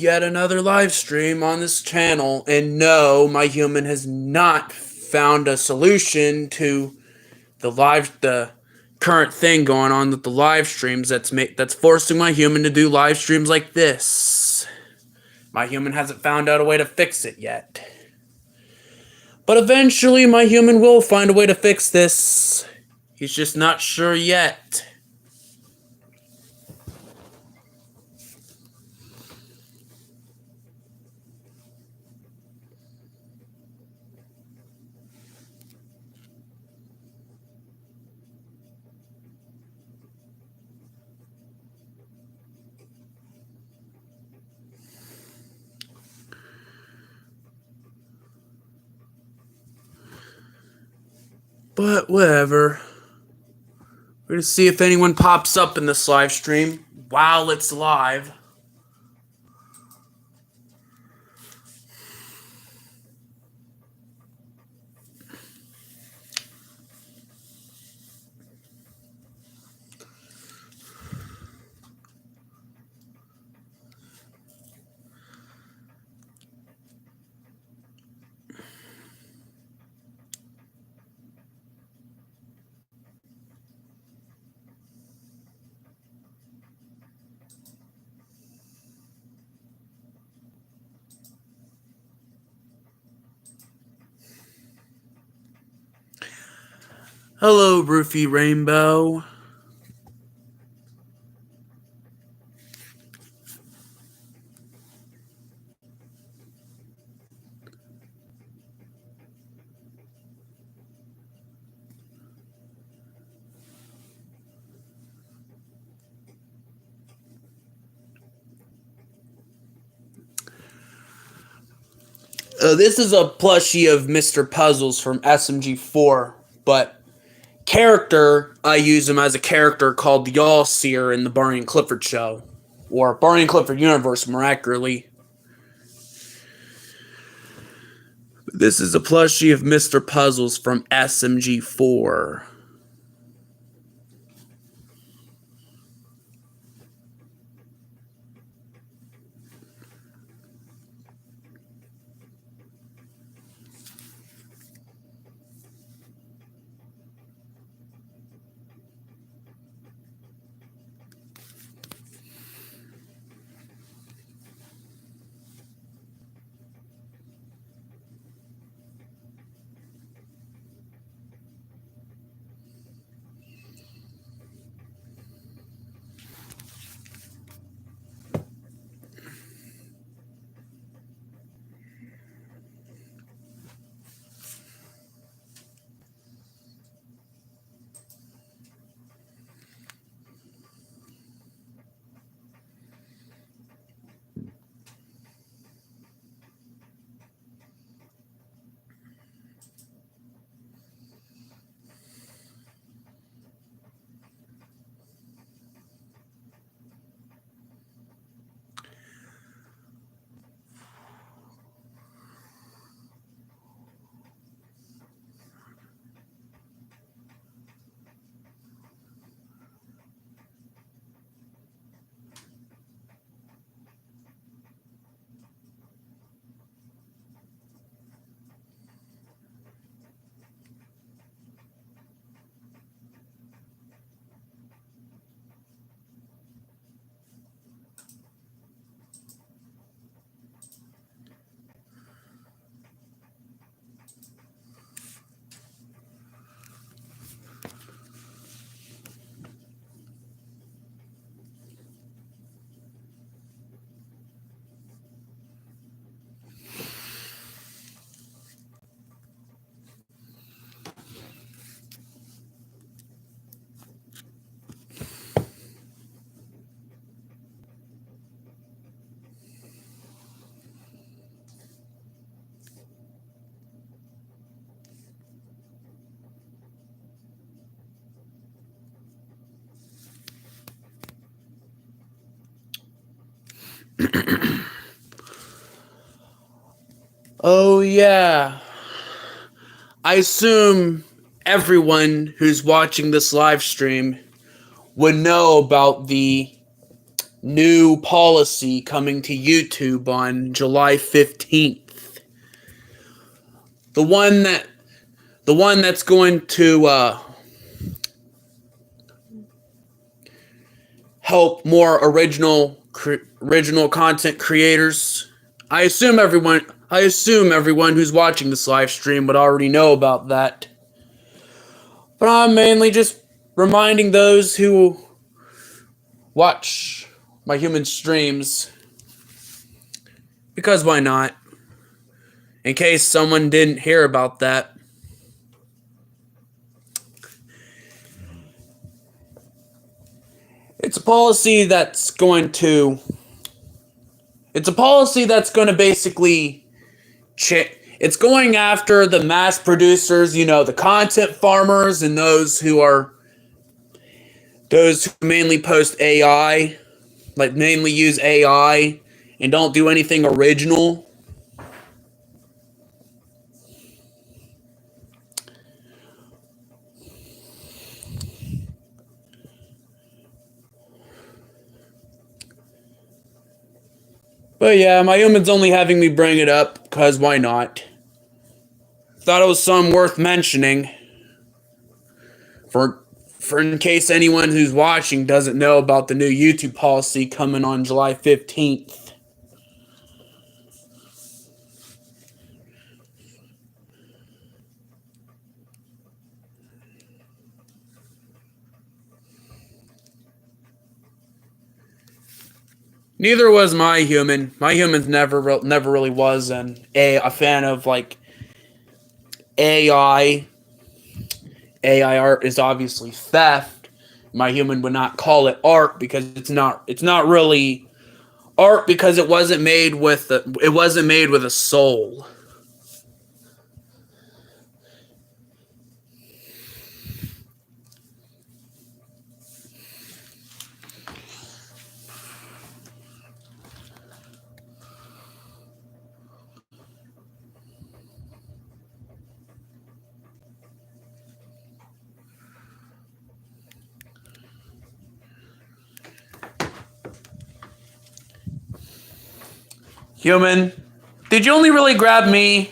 yet another live stream on this channel, and no, my human has not found a solution to the current thing going on with the live streams that's forcing my human to do live streams like this. My human hasn't found out a way to fix it yet. But eventually my human will find a way to fix this. He's just not sure yet. But whatever. We're gonna see if anyone pops up in this live stream while it's live. Hello, Roofy Rainbow. This is a plushie of Mr. Puzzles from SMG4, but character, I use him as a character called the All-Seer in the Barney and Clifford show. Or Barney and Clifford universe, more accurately. This is a plushie of Mr. Puzzles from SMG4. Oh, yeah. I assume everyone who's watching this live stream would know about the new policy coming to YouTube on July 15th. The one that's going to help more original content creators. I assume everyone who's watching this live stream would already know about that. But I'm mainly just reminding those who watch my human streams, because why not? In case someone didn't hear about that. It's a policy that's going to basically it's going after the mass producers, the content farmers, and those who mainly post AI, like mainly use AI and don't do anything original. But yeah, my human's only having me bring it up because why not? Thought it was something worth mentioning for in case anyone who's watching doesn't know about the new YouTube policy coming on July 15th. Neither was my human. My human's never really was a fan of like AI. AI art is obviously theft. My human would not call it art because it's not really art because it wasn't made with a soul. Human, did you only really grab me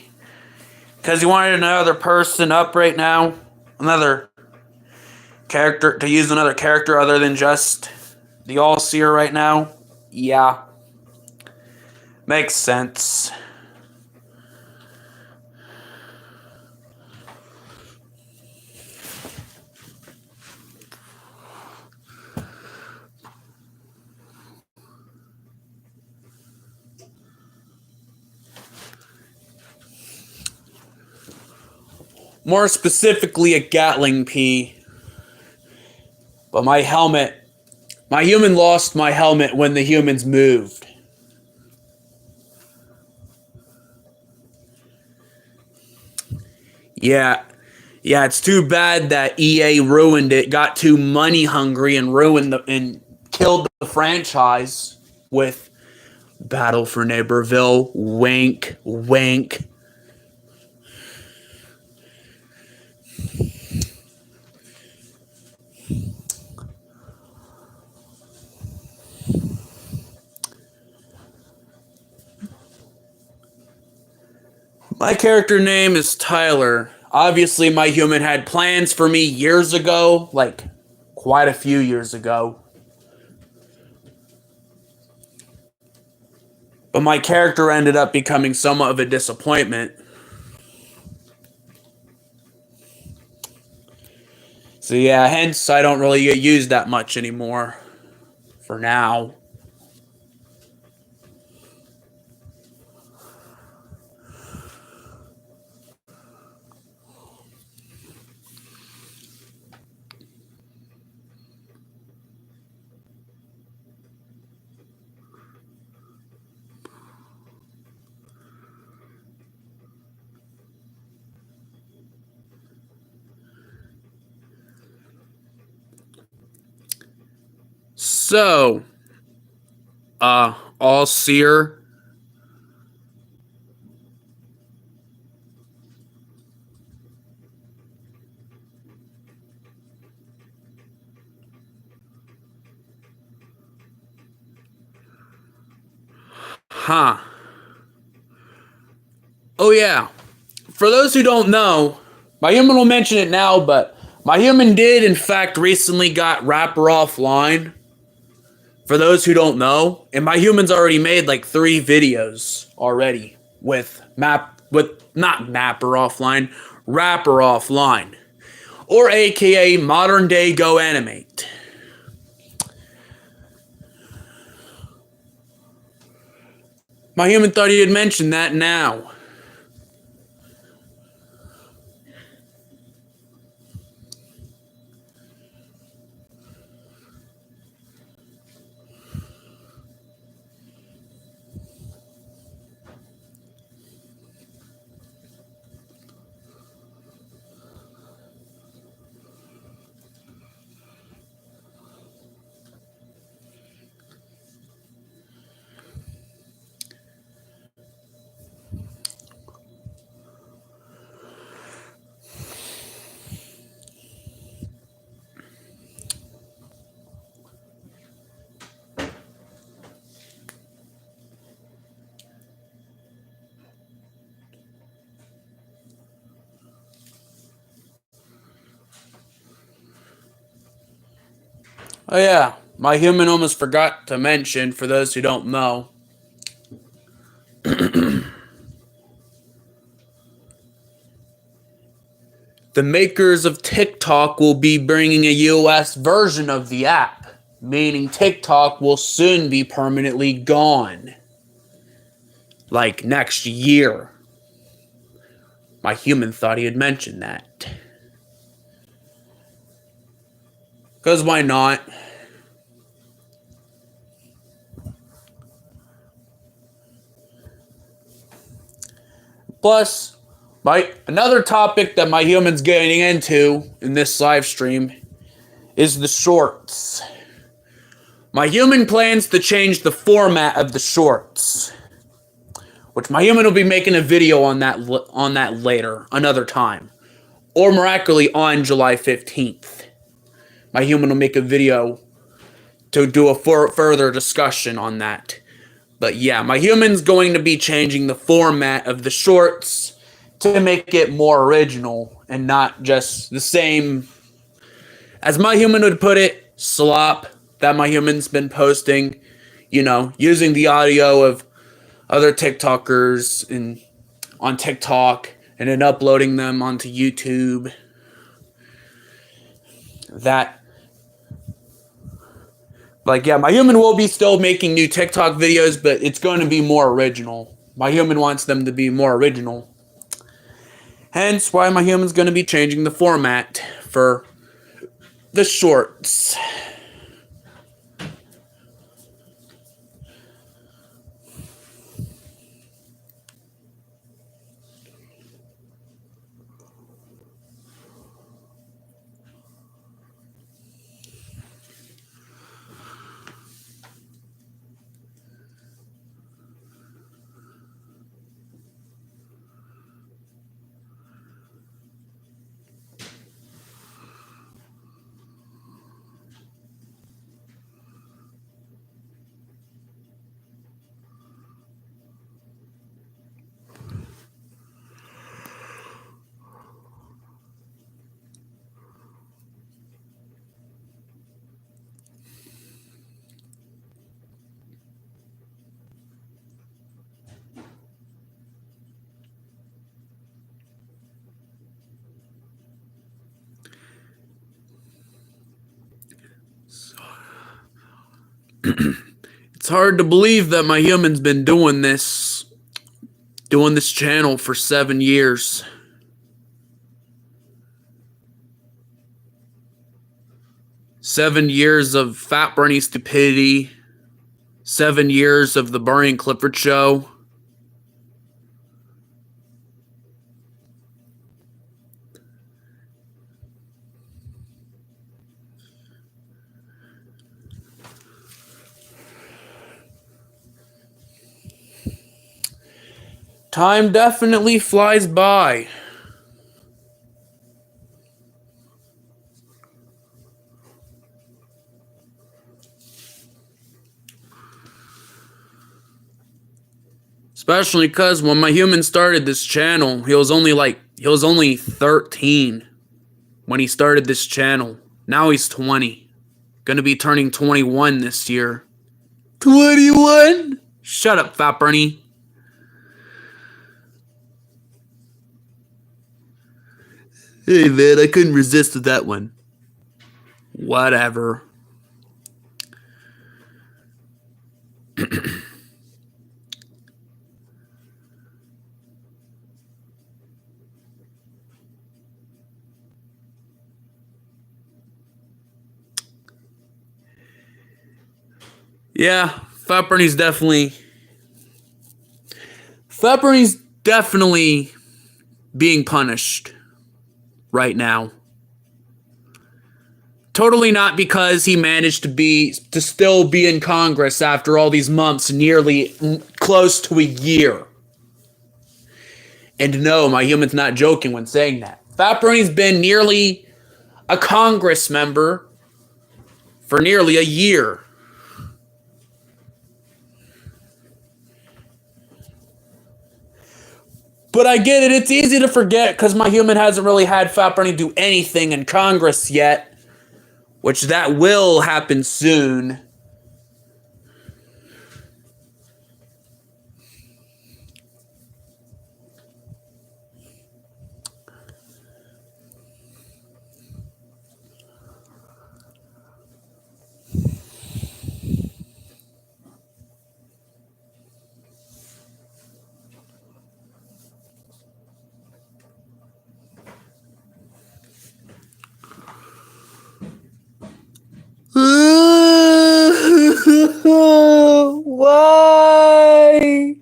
because you wanted another person up right now? Another character, to use another character other than just the All-Seer right now? Yeah. Makes sense. More specifically, a Gatling P. But my human lost my helmet when the humans moved. Yeah. Yeah, it's too bad that EA ruined it, got too money hungry and and killed the franchise with Battle for Neighborville. Wink, wink. My character name is Tyler. Obviously, my human had plans for me years ago, like quite a few years ago. But my character ended up becoming somewhat of a disappointment. So yeah, hence I don't really get used that much anymore. For now. So, All-Seer. Huh. Oh, yeah. For those who don't know, my human will mention it now, but my human did, in fact, recently got Rapper offline. For those who don't know, and my human's already made like 3 videos already with not Mapper offline, Rapper offline, or AKA modern day Go Animate. My human thought he had mentioned that now. Oh yeah, my human almost forgot to mention, for those who don't know, the makers of TikTok will be bringing a US version of the app, meaning TikTok will soon be permanently gone. Like next year. My human thought he had mentioned that. Because why not? Plus, another topic that my human's getting into in this live stream is the shorts. My human plans to change the format of the shorts, which my human will be making a video on that later, another time, or miraculously on July 15th. My human will make a video to do a further discussion on that. But yeah, my human's going to be changing the format of the shorts to make it more original and not just the same, as my human would put it, slop that my human's been posting, using the audio of other TikTokers on TikTok and then uploading them onto YouTube. My human will be still making new TikTok videos, but it's going to be more original. My human wants them to be more original. Hence why my human's going to be changing the format for the shorts. It's hard to believe that my human's been doing this channel for 7 years. 7 years of fat Bernie stupidity. 7 years of the Barney and Clifford show. Time definitely flies by. Especially because when my human started this channel, he was only 13 when he started this channel. Now he's 20. Gonna be turning 21 this year. 21? Shut up, Fat Bernie. Hey man, I couldn't resist that one. Whatever. Yeah, Fat Bernie's definitely being punished right now. Totally not because he managed to still be in Congress after all these months, nearly close to a year. And no, my human's not joking when saying that. Fat Bernie's been nearly a Congress member for nearly a year. But I get it, it's easy to forget because my human hasn't really had Fat Bernie do anything in Congress yet, which that will happen soon. Why?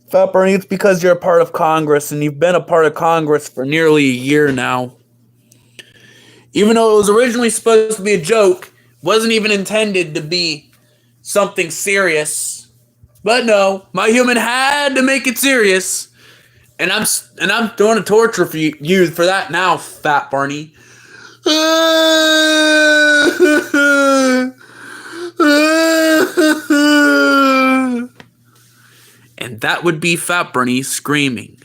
Fat Bernie, it's because you're a part of Congress, and you've been a part of Congress for nearly a year now. Even though it was originally supposed to be a joke, wasn't even intended to be something serious. But no, my human had to make it serious. And I'm going to torture for you for that now, Fat Bernie. And that would be Fat Bernie screaming.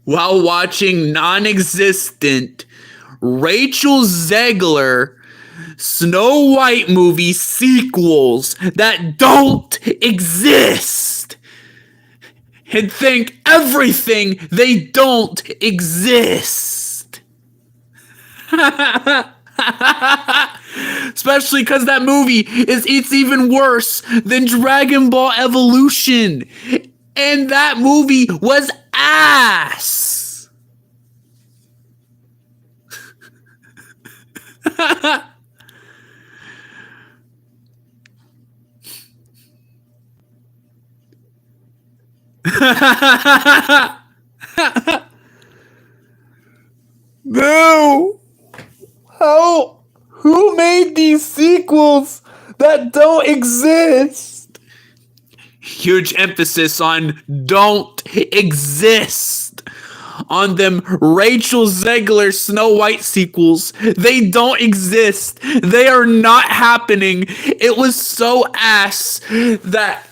While watching non-existent Rachel Zegler Snow White movie sequels that don't exist. And think everything they don't exist. Especially because that movie it's even worse than Dragon Ball Evolution. And that movie was ass. No. How? Who made these sequels that don't exist? Huge emphasis on don't exist. On them Rachel Zegler Snow White sequels. They don't exist. They are not happening. It was so ass that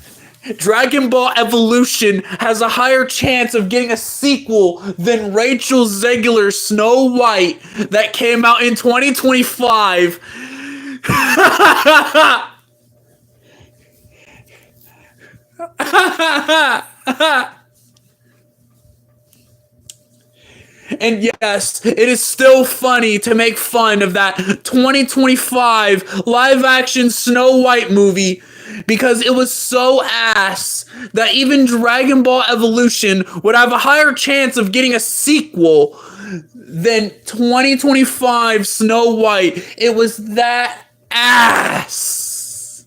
Dragon Ball Evolution has a higher chance of getting a sequel than Rachel Zegler Snow White that came out in 2025. And yes, it is still funny to make fun of that 2025 live-action Snow White movie because it was so ass that even Dragon Ball Evolution would have a higher chance of getting a sequel than 2025 Snow White. It was that ass.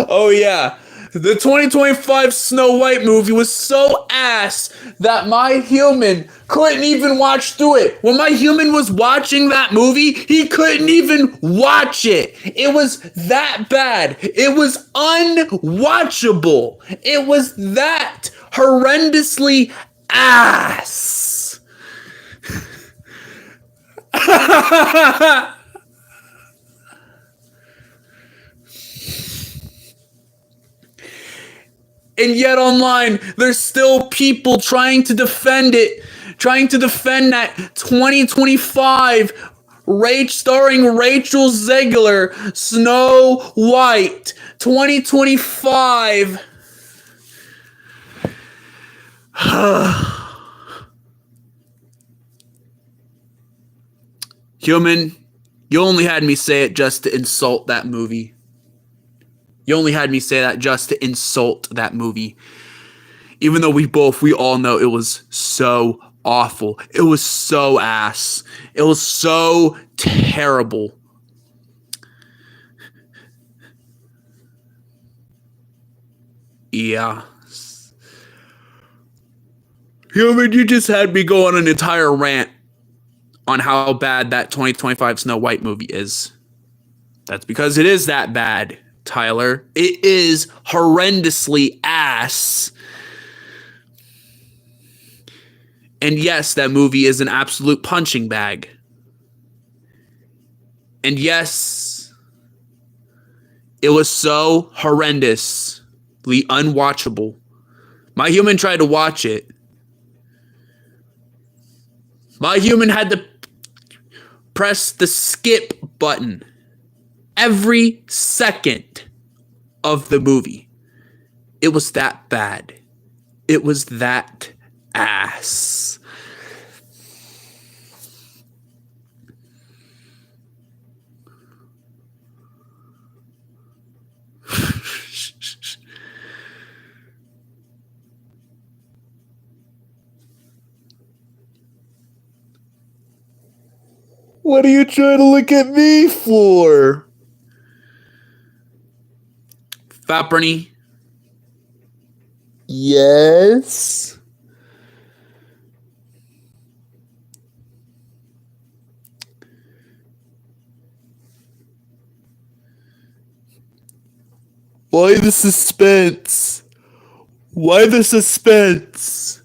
Oh yeah, The 2025 Snow White movie was so ass that my human couldn't even watch through it. When my human was watching that movie, he couldn't even watch it. It was that bad. It was unwatchable. It was that horrendously ass. And yet online, there's still people trying to defend it, trying to defend that 2025 starring Rachel Zegler, Snow White, 2025. Human, you only had me say it just to insult that movie. You only had me say that just to insult that movie. Even though we all know it was so awful. It was so ass. It was so terrible. Yeah. Human, you just had me go on an entire rant on how bad that 2025 Snow White movie is. That's because it is that bad, Tyler. It is horrendously ass. And yes, that movie is an absolute punching bag. And yes, it was so horrendously unwatchable. My human tried to watch it. My human had to press the skip button every second of the movie. It was that bad. It was that ass. What are you trying to look at me for? Fat Bernie? Yes? Why the suspense? Why the suspense?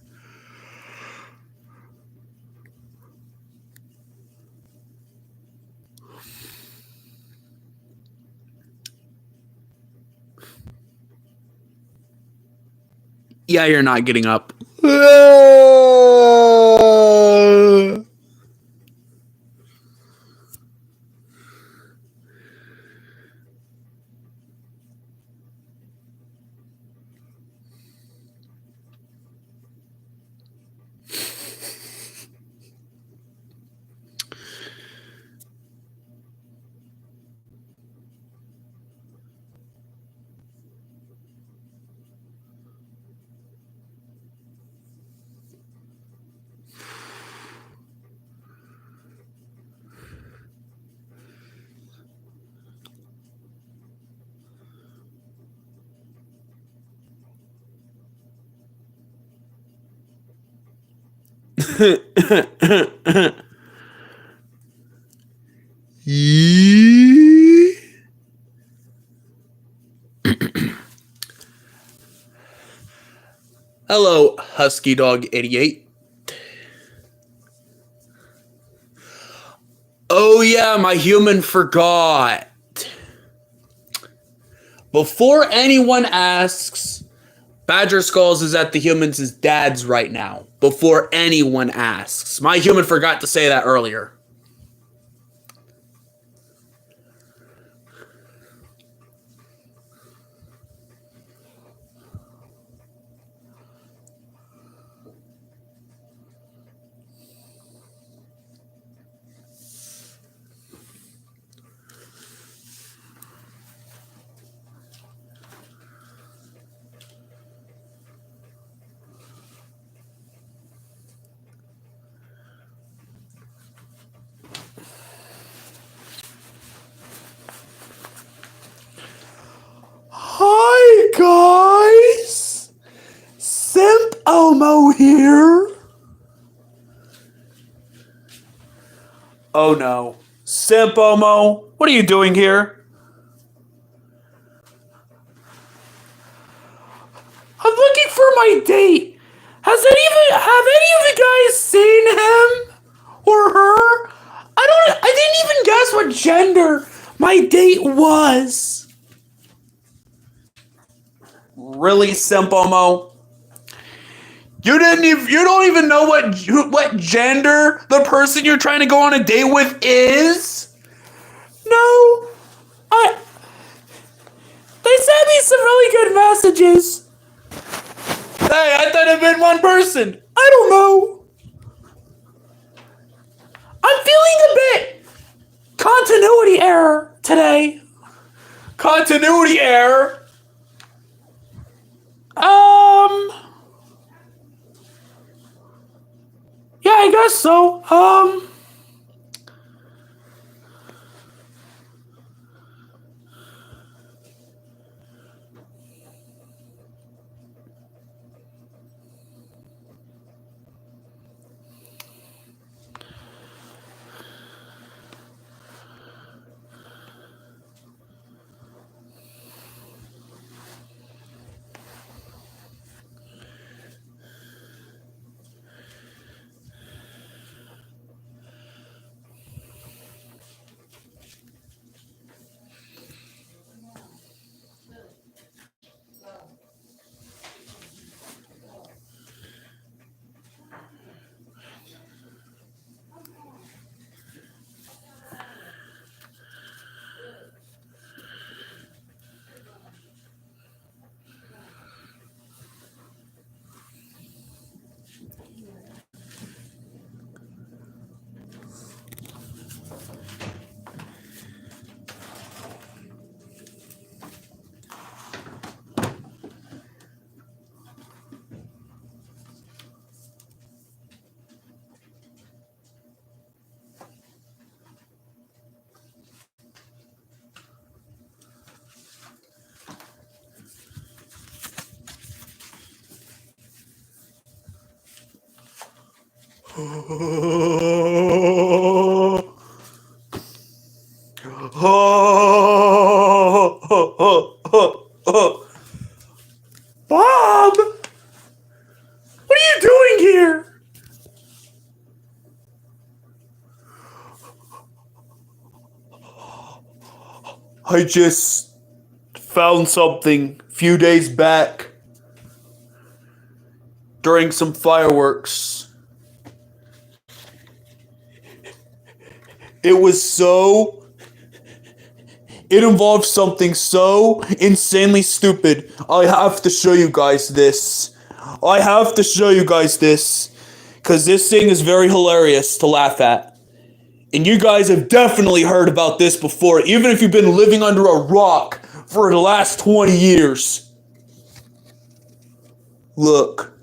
Yeah, you're not getting up. Hello, Husky Dog 88. Oh yeah, my human forgot. Before anyone asks, Badger Skulls is at the humans' dad's right now. Before anyone asks. My human forgot to say that earlier. Oh no. Simpomo, what are you doing here? I'm looking for my date. Have any of you guys seen him or her? I didn't even guess what gender my date was. Really, Simpomo? You don't even know what gender the person you're trying to go on a date with is? No. I They sent me some really good messages. Hey, I thought it meant one person. I don't know. I'm feeling a bit continuity error today. Continuity error? Yeah, I guess so. Bob, what are you doing here? I just found something a few days back during some fireworks. It was so. It involved something so insanely stupid. I have to show you guys this. I have to show you guys this. Because this thing is very hilarious to laugh at. And you guys have definitely heard about this before, even if you've been living under a rock for the last 20 years. Look.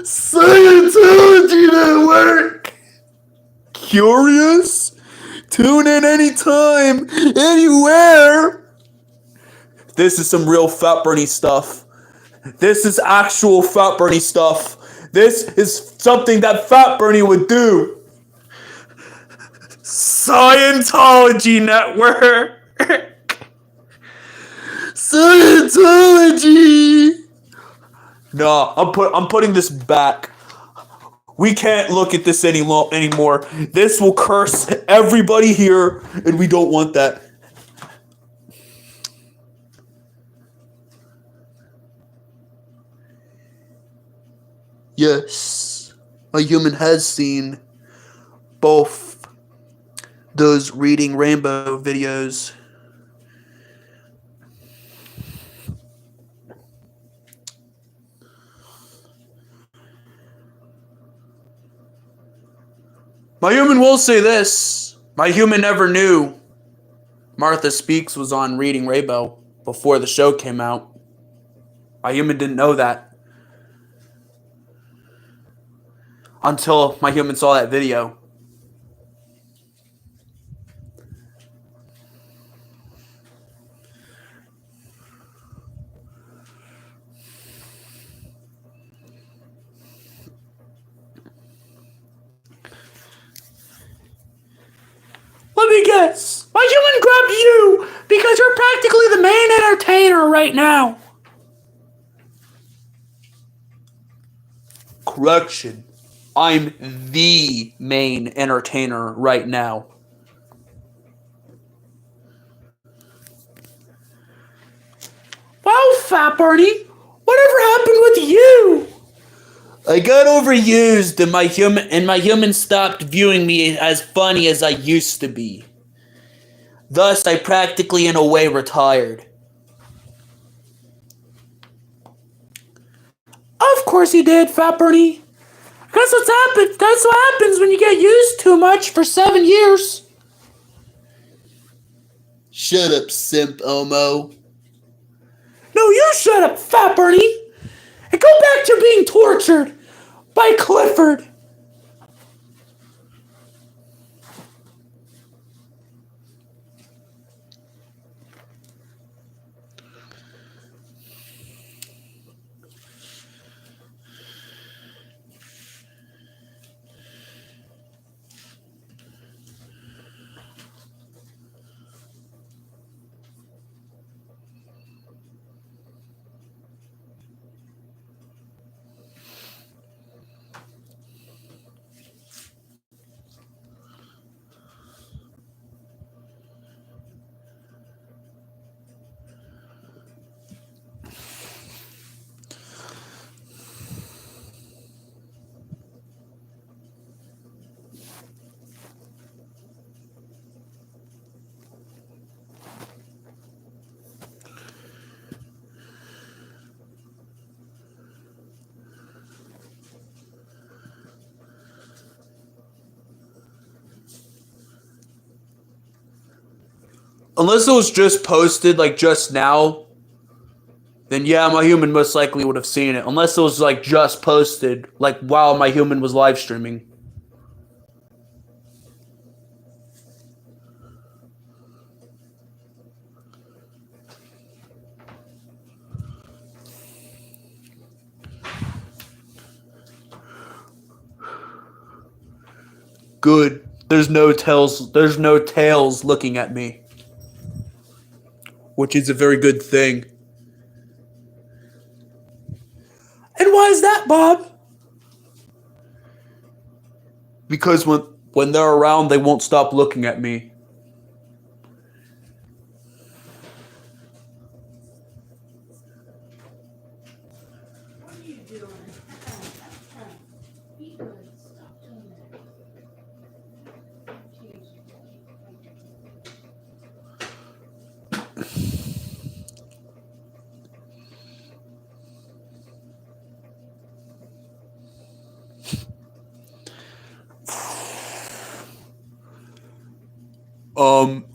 Scientology Network! Curious? Tune in anytime, anywhere. This is some real Fat Bernie stuff. This is actual Fat Bernie stuff. This is something that Fat Bernie would do. Scientology Network. Scientology. No, I'm putting this back. We can't look at this anymore. This will curse everybody here, and we don't want that. Yes, a human has seen both those Reading Rainbow videos. My human will say this. My human never knew Martha Speaks was on Reading Rainbow before the show came out. My human didn't know that until my human saw that video. me guess. My human grabbed you because you're practically the main entertainer right now. Correction. I'm the main entertainer right now. Wow, Fat Bernie, whatever happened with you? I got overused and my human stopped viewing me as funny as I used to be. Thus, I practically in a way retired. Of course you did, Fat Bernie. That's what happens when you get used too much for 7 years. Shut up, simp Elmo. No, you shut up, Fat Bernie. And go back to being tortured by Clifford. Unless it was just posted like just now, then yeah, my human most likely would have seen it. Unless it was like just posted like while my human was live streaming. Good. There's no tails looking at me. Which is a very good thing. And why is that, Bob? Because when they're around, they won't stop looking at me. What are you doing? Be good. Stop doing that.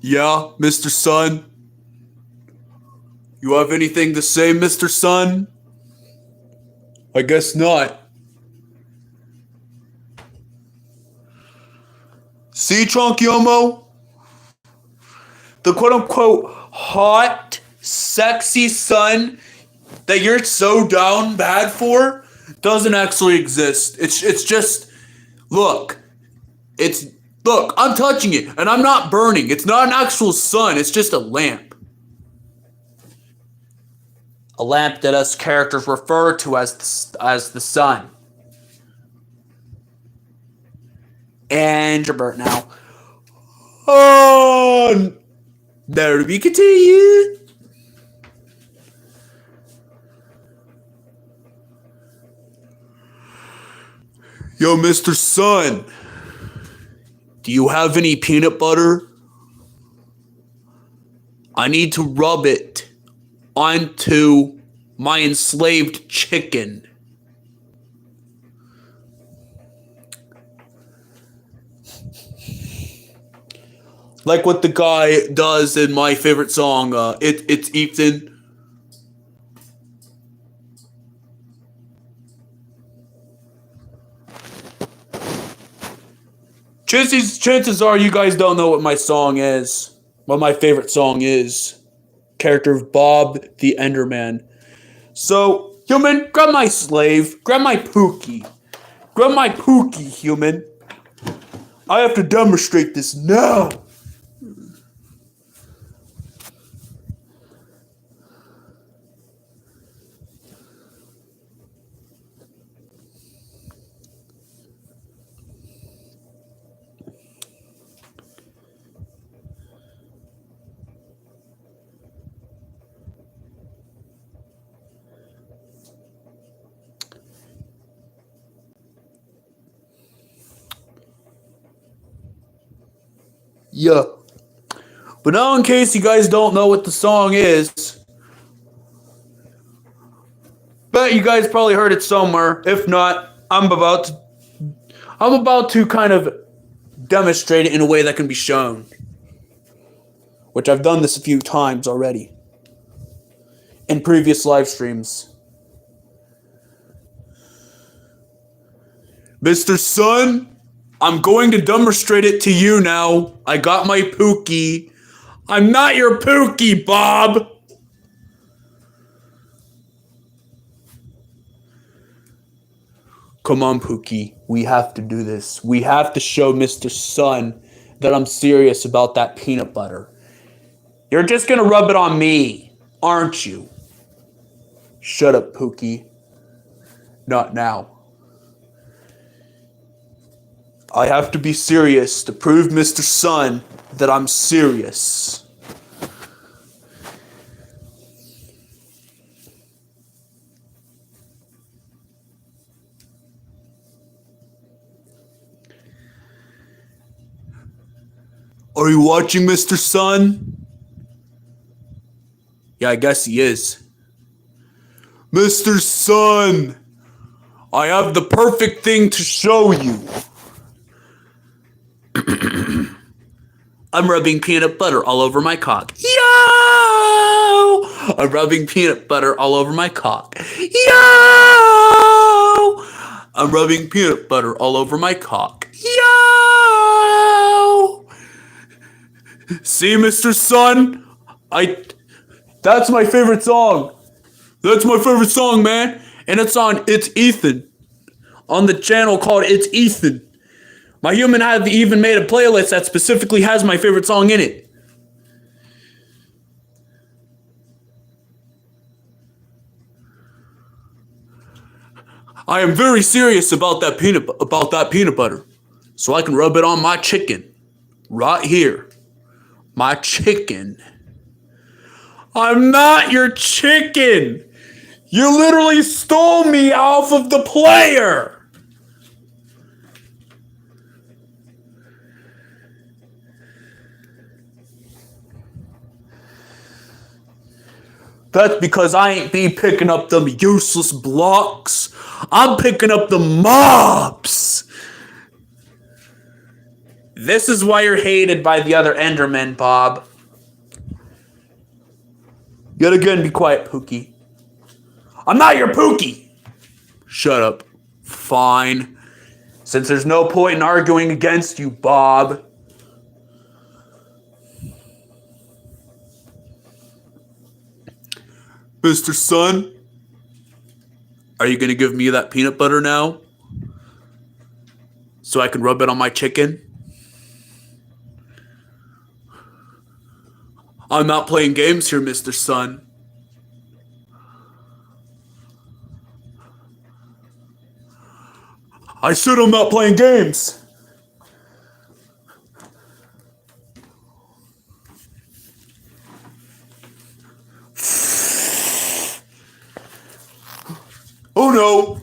Yeah, Mr. Sun? You have anything to say, Mr. Sun? I guess not. See, Yomo? The quote-unquote hot, sexy sun that you're so down bad for doesn't actually exist. It's just, look, I'm touching it, and I'm not burning. It's not an actual sun, it's just a lamp. A lamp that us characters refer to as the sun. And Gerbert now. Oh, there we continue. Yo, Mr. Sun. Do you have any peanut butter? I need to rub it onto my enslaved chicken. Like what the guy does in my favorite song, It's Ethan. Chances are you guys don't know what my song is. What my favorite song is. Character of Bob the Enderman. So, human, grab my slave. Grab my Pookie. Grab my Pookie, human. I have to demonstrate this now. Yeah. But now, in case you guys don't know what the song is, bet you guys probably heard it somewhere. If not, I'm about to kind of demonstrate it in a way that can be shown, which I've done this a few times already in previous live streams. Mr. Sun, I'm going to demonstrate it to you now. I got my Pookie. I'm not your Pookie, Bob. Come on, Pookie. We have to do this. We have to show Mr. Sun that I'm serious about that peanut butter. You're just gonna rub it on me, aren't you? Shut up, Pookie. Not now. I have to be serious to prove Mr. Sun that I'm serious. Are you watching, Mr. Sun? Yeah, I guess he is. Mr. Sun, I have the perfect thing to show you. I'm rubbing peanut butter all over my cock. Yo! I'm rubbing peanut butter all over my cock. Yo! I'm rubbing peanut butter all over my cock. Yo! See, Mr. Sun? That's my favorite song. That's my favorite song, man. And it's on It's Ethan. On the channel called It's Ethan. My human have even made a playlist that specifically has my favorite song in it. I am very serious about that peanut butter. So I can rub it on my chicken. Right here. My chicken. I'm not your chicken. You literally stole me off of the player. That's because I ain't be picking up them useless blocks. I'm picking up the mobs. This is why you're hated by the other Endermen, Bob. Yet again, be quiet, Pookie. I'm not your Pookie. Shut up. Fine. Since there's no point in arguing against you, Bob. Mr. Sun, are you going to give me that peanut butter now? So I can rub it on my chicken? I'm not playing games here, Mr. Sun. I said I'm not playing games. Oh no!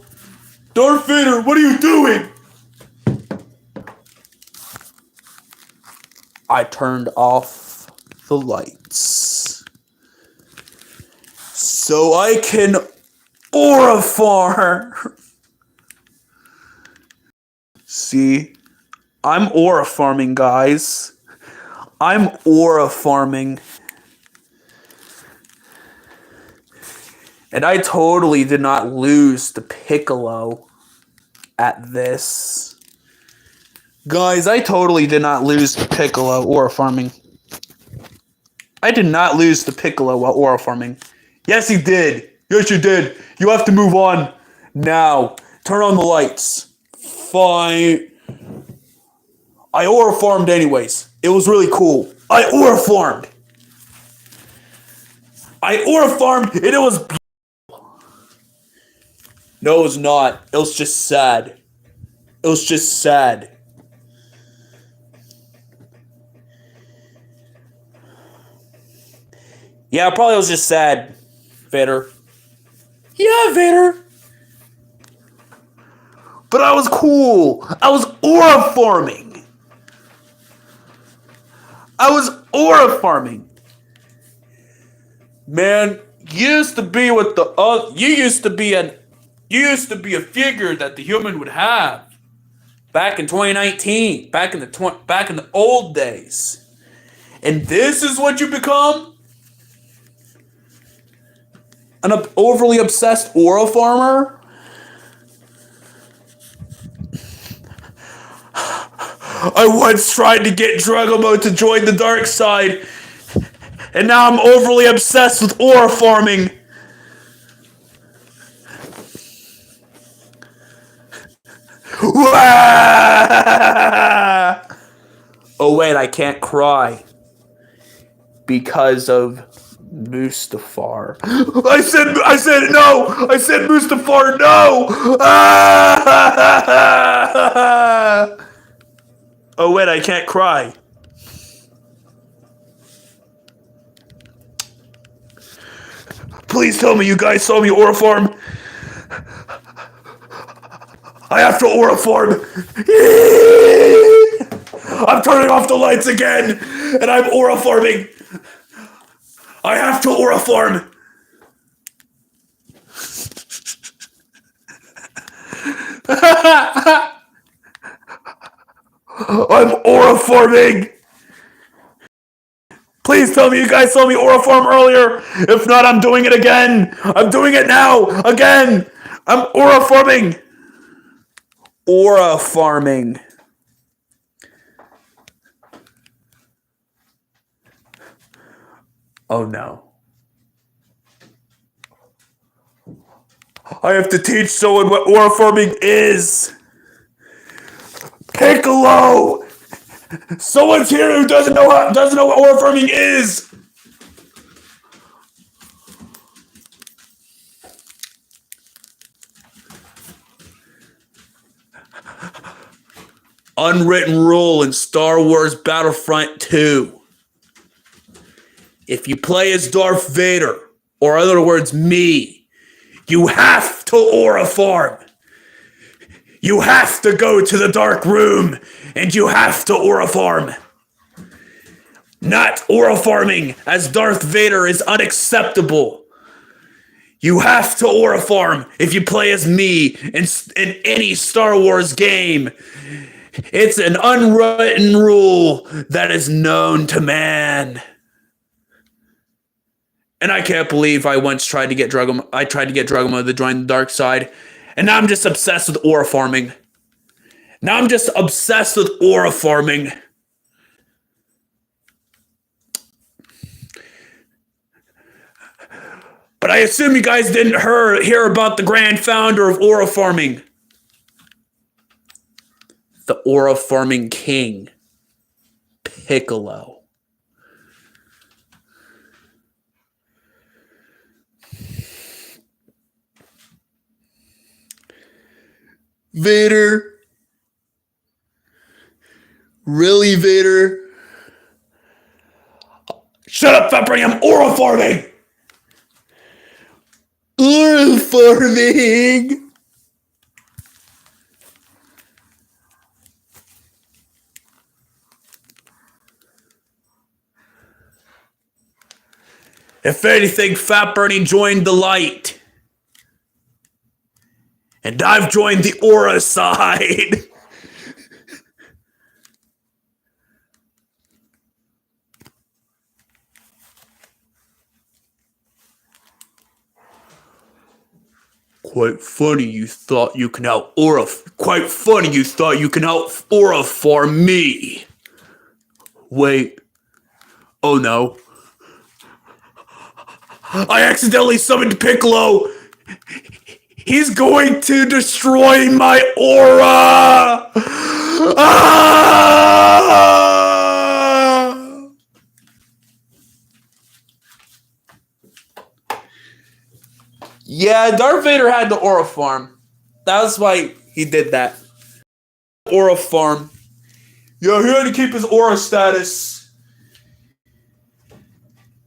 Darth Vader, what are you doing? I turned off the lights so I can aura farm. See, I'm aura farming, guys. I'm aura farming. And I totally did not lose the Piccolo at this. Guys, I totally did not lose the Piccolo aura farming. I did not lose the Piccolo while aura farming. Yes, you did. Yes, you did. You have to move on now. Turn on the lights. Fine. I aura farmed anyways. It was really cool. I aura farmed. I aura farmed and it was beautiful. No, it was not. It was just sad. It was just sad. Yeah, it probably was just sad, Vader. Yeah, Vader. But I was cool. I was aura farming. I was aura farming. Man, you used to be with the you used to be a figure that the human would have back in 2019, back in the old days. And this is what you become? An overly obsessed aura farmer? I once tried to get Dragamo to join the dark side, and now I'm overly obsessed with aura farming. Oh wait, I can't cry because of Mustafar. I said no! I said Mustafar, no! Oh wait, I can't cry. Please tell me you guys saw me aura farm. I have to aura farm. I'm turning off the lights again, and I'm aura farming. I have to aura farm. I'm aura farming. Please tell me you guys saw me aura farm earlier. If not, I'm doing it again. I'm doing it now. Again. I'm aura farming. Aura farming. Oh no. I have to teach someone what aura farming is. Piccolo! Someone's here who doesn't know what aura farming is. Unwritten rule in Star Wars Battlefront 2. If you play as Darth Vader, or in other words, me, you have to aura farm. You have to go to the dark room, and you have to aura farm. Not aura farming as Darth Vader is unacceptable. You have to aura farm if you play as me in any Star Wars game. It's an unwritten rule that is known to man. And I can't believe I once tried to get Dragamo to join the dark side. And now I'm just obsessed with aura farming. But I assume you guys didn't hear about the grand founder of aura farming. The aura farming king, Piccolo. Vader? Really, Vader? Shut up, Fat Bernie, I'm aura farming! Aura farming? If anything, Fat Bernie joined the light. And I've joined the aura side. Quite funny you thought you can out aura farm me. Wait. Oh no. I accidentally summoned Piccolo. He's going to destroy my aura! Ah! Yeah, Darth Vader had the aura farm. That's why he did that. Aura farm. Yeah, he had to keep his aura status.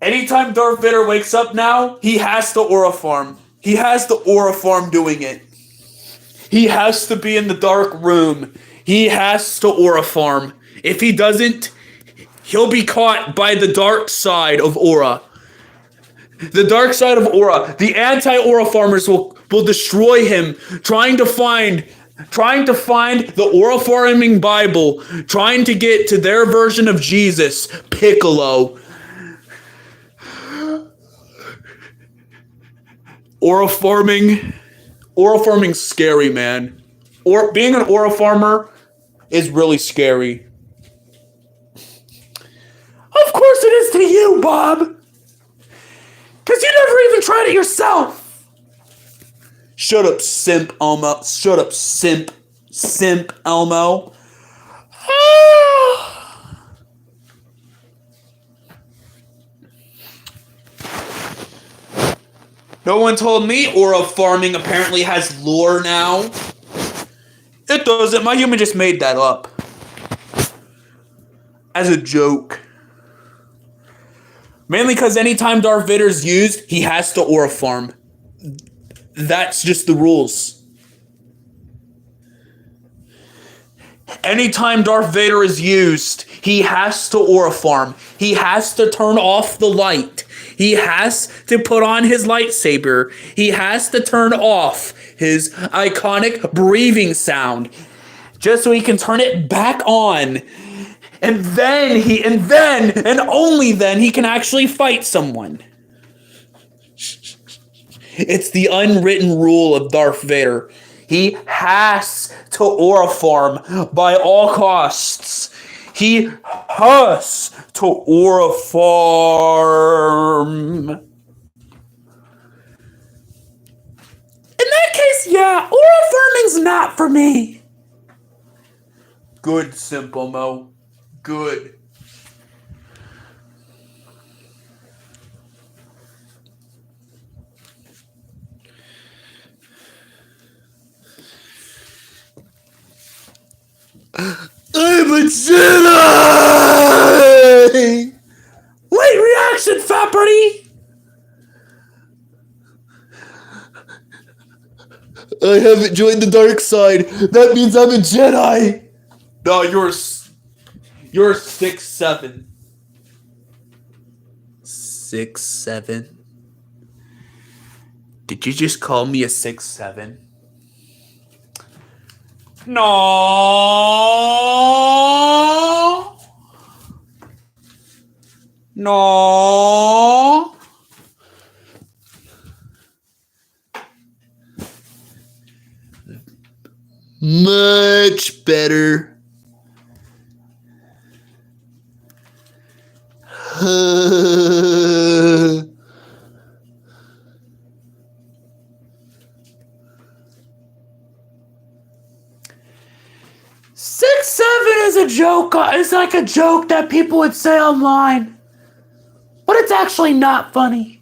Anytime Darth Vader wakes up now, he has to aura farm. He has the aura farm doing it. He has to be in the dark room. He has to aura farm. If he doesn't, He'll be caught by the dark side of Aura. The dark side of Aura. The anti-Aura farmers will destroy him, trying to find the Aura farming Bible, trying to get to their version of Jesus, Piccolo. Aura farming's scary, man. Or being an Aura farmer is really scary. Of course it is to you, Bob. Because you never even tried it yourself. Shut up, simp, Elmo. Shut up, simp. Simp, Elmo. No one told me Aura farming apparently has lore now. It doesn't. My human just made that up. As a joke. Mainly because anytime Darth Vader's used, he has to Aura farm. That's just the rules. Anytime Darth Vader is used, he has to Aura farm. He has to turn off the light. He has to put on his lightsaber. He has to turn off his iconic breathing sound just so he can turn it back on. And then and only then he can actually fight someone. It's the unwritten rule of Darth Vader. He has to Aura farm by all costs. He has to Aura farm. In that case, yeah, Aura farming's not for me. Good, Simple Mo. Good. I'm a Jedi! Late reaction, fat birdie! I haven't joined the dark side. That means I'm a Jedi. No, you're 6'7". 6'7"? Did you just call me a 6'7"? No. No. Much better. 6'7" is a joke. It's like a joke that people would say online, but it's actually not funny.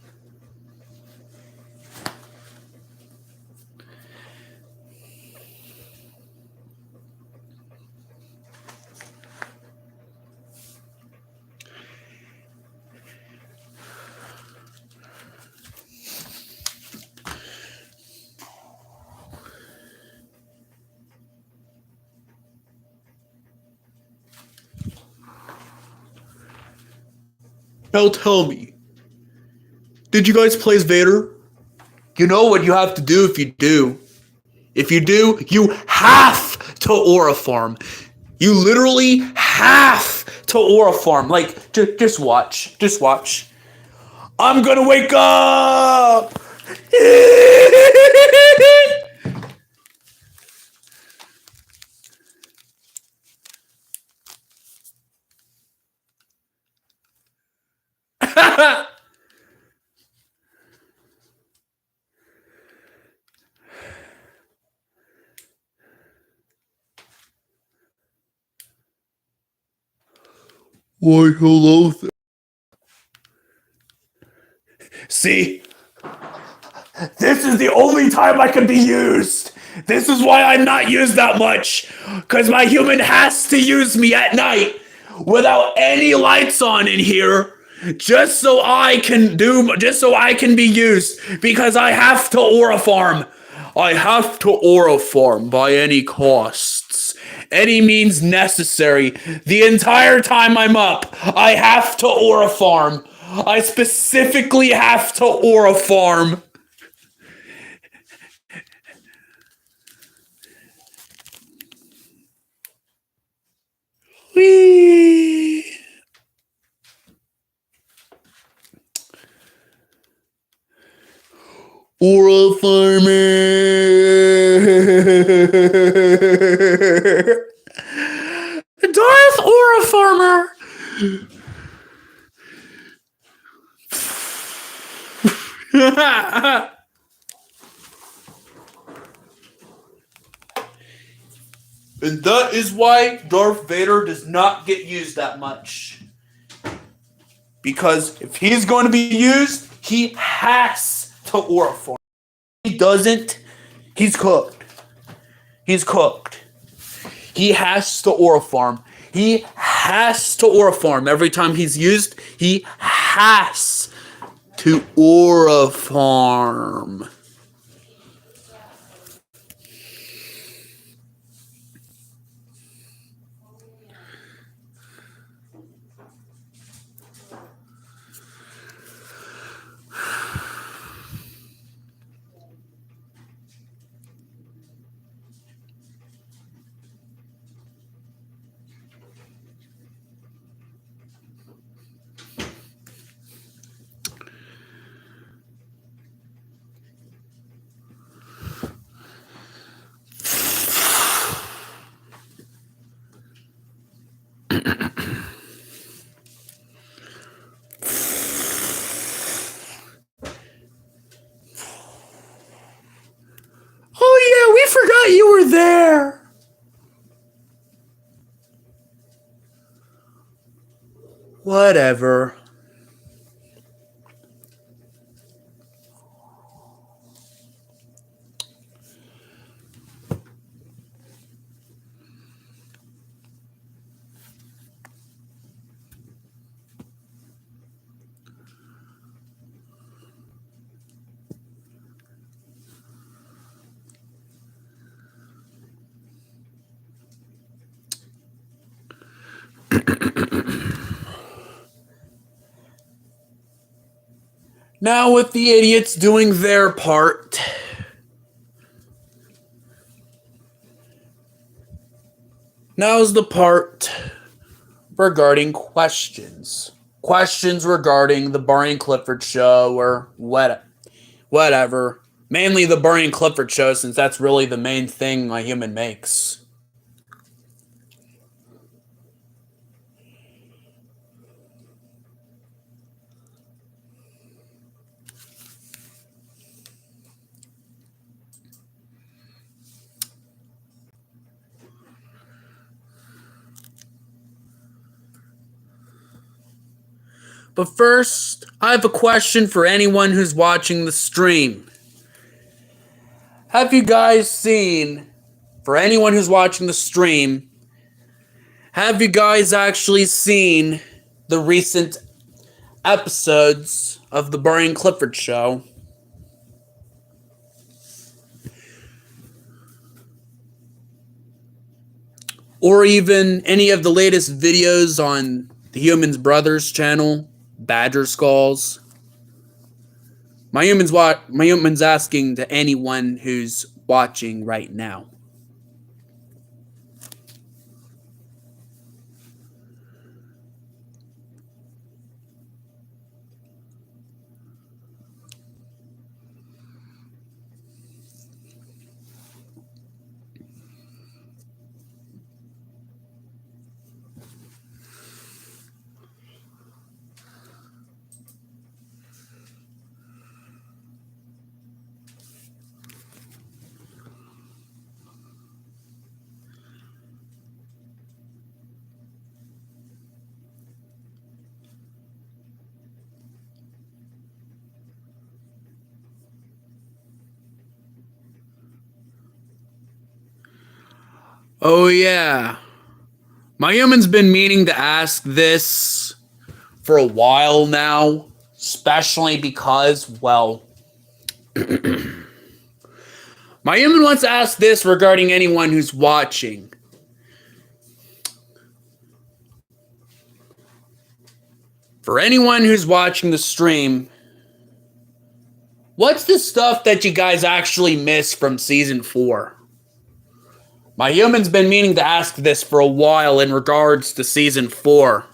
Now tell me, did you guys play as Vader? You know what you have to do if you do. If you do, you have to Aura farm. You literally have to Aura farm. Like, just watch. Just watch. I'm gonna wake up! Why, hello there. See? This is the only time I can be used. This is why I'm not used that much. Because my human has to use me at night without any lights on in here. Just so I can be used. Because I have to Aura farm. I have to Aura farm by any costs. Any means necessary. The entire time I'm up, I have to aura farm. I specifically have to aura farm. Whee! Aura farmer. Darth Aura farmer. And that is why Darth Vader does not get used that much. Because if he's going to be used, he has to aura farm. If he doesn't, he's cooked. He's cooked. He has to aura farm. He has to aura farm. Every time he's used, he has to aura farm. Oh yeah, we forgot you were there. Whatever. Now with the idiots doing their part, now's the part regarding questions. Questions regarding the Barney and Clifford show or whatever. Mainly the Barney and Clifford show, since that's really the main thing my human makes. But first, I have a question for anyone who's watching the stream. Have you guys seen, for anyone who's watching the stream, have you guys actually seen the recent episodes of the Barney and Clifford show? Or even any of the latest videos on the Humans Brothers channel, Badger Skulls? My human's asking to anyone who's watching right now. Oh yeah. My human's been meaning to ask this for a while now, especially because, well, my human wants to ask this regarding anyone who's watching. For anyone who's watching the stream, what's the stuff that you guys actually miss from season 4? My human's been meaning to ask this for a while in regards to season 4.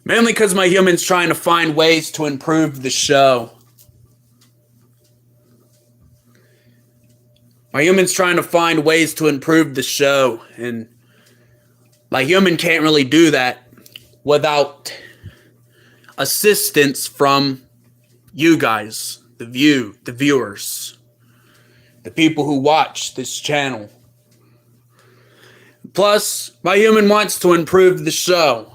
Mainly because my human's trying to find ways to improve the show. My human's trying to find ways to improve the show, and my human can't really do that without assistance from you guys, the viewers, the people who watch this channel. Plus, my human wants to improve the show.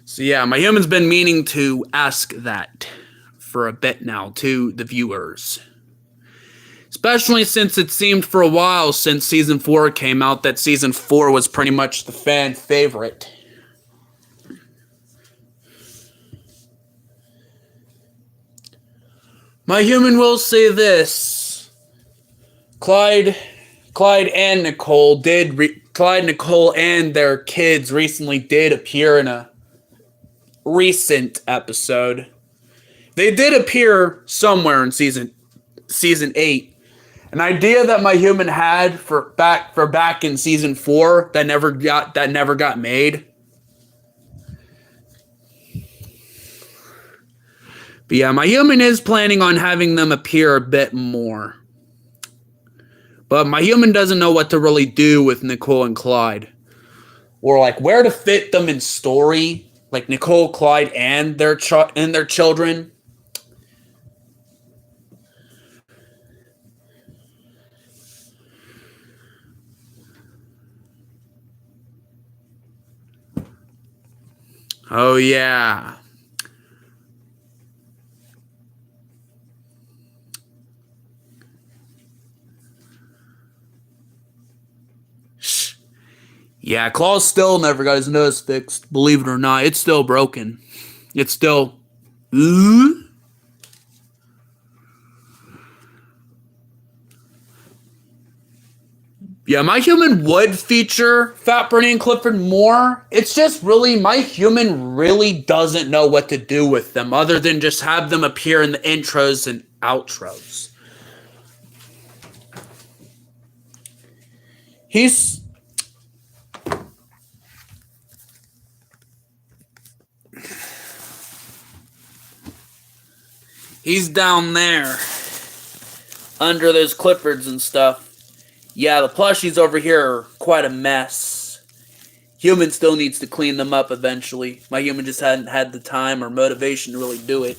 So yeah, my human's been meaning to ask that for a bit now to the viewers. Especially since it seemed for a while since season 4 came out that season 4 was pretty much the fan favorite. My human will say this. Clyde and Nicole and their kids recently did appear in a recent episode. They did appear somewhere in season 8. An idea that my human had for back in season 4 that never got made. But yeah, my human is planning on having them appear a bit more. But my human doesn't know what to really do with Nicole and Clyde. Or like where to fit them in story. Like Nicole, Clyde, and their children. Oh, yeah. Yeah, Claus still never got his nose fixed. Believe it or not, it's still broken. It's still... Yeah, my human would feature Fat Bernie and Clifford more. It's just really, my human really doesn't know what to do with them other than just have them appear in the intros and outros. He's down there under those Cliffords and stuff. Yeah, the plushies over here are quite a mess. Human still needs to clean them up eventually. My human just hadn't had the time or motivation to really do it.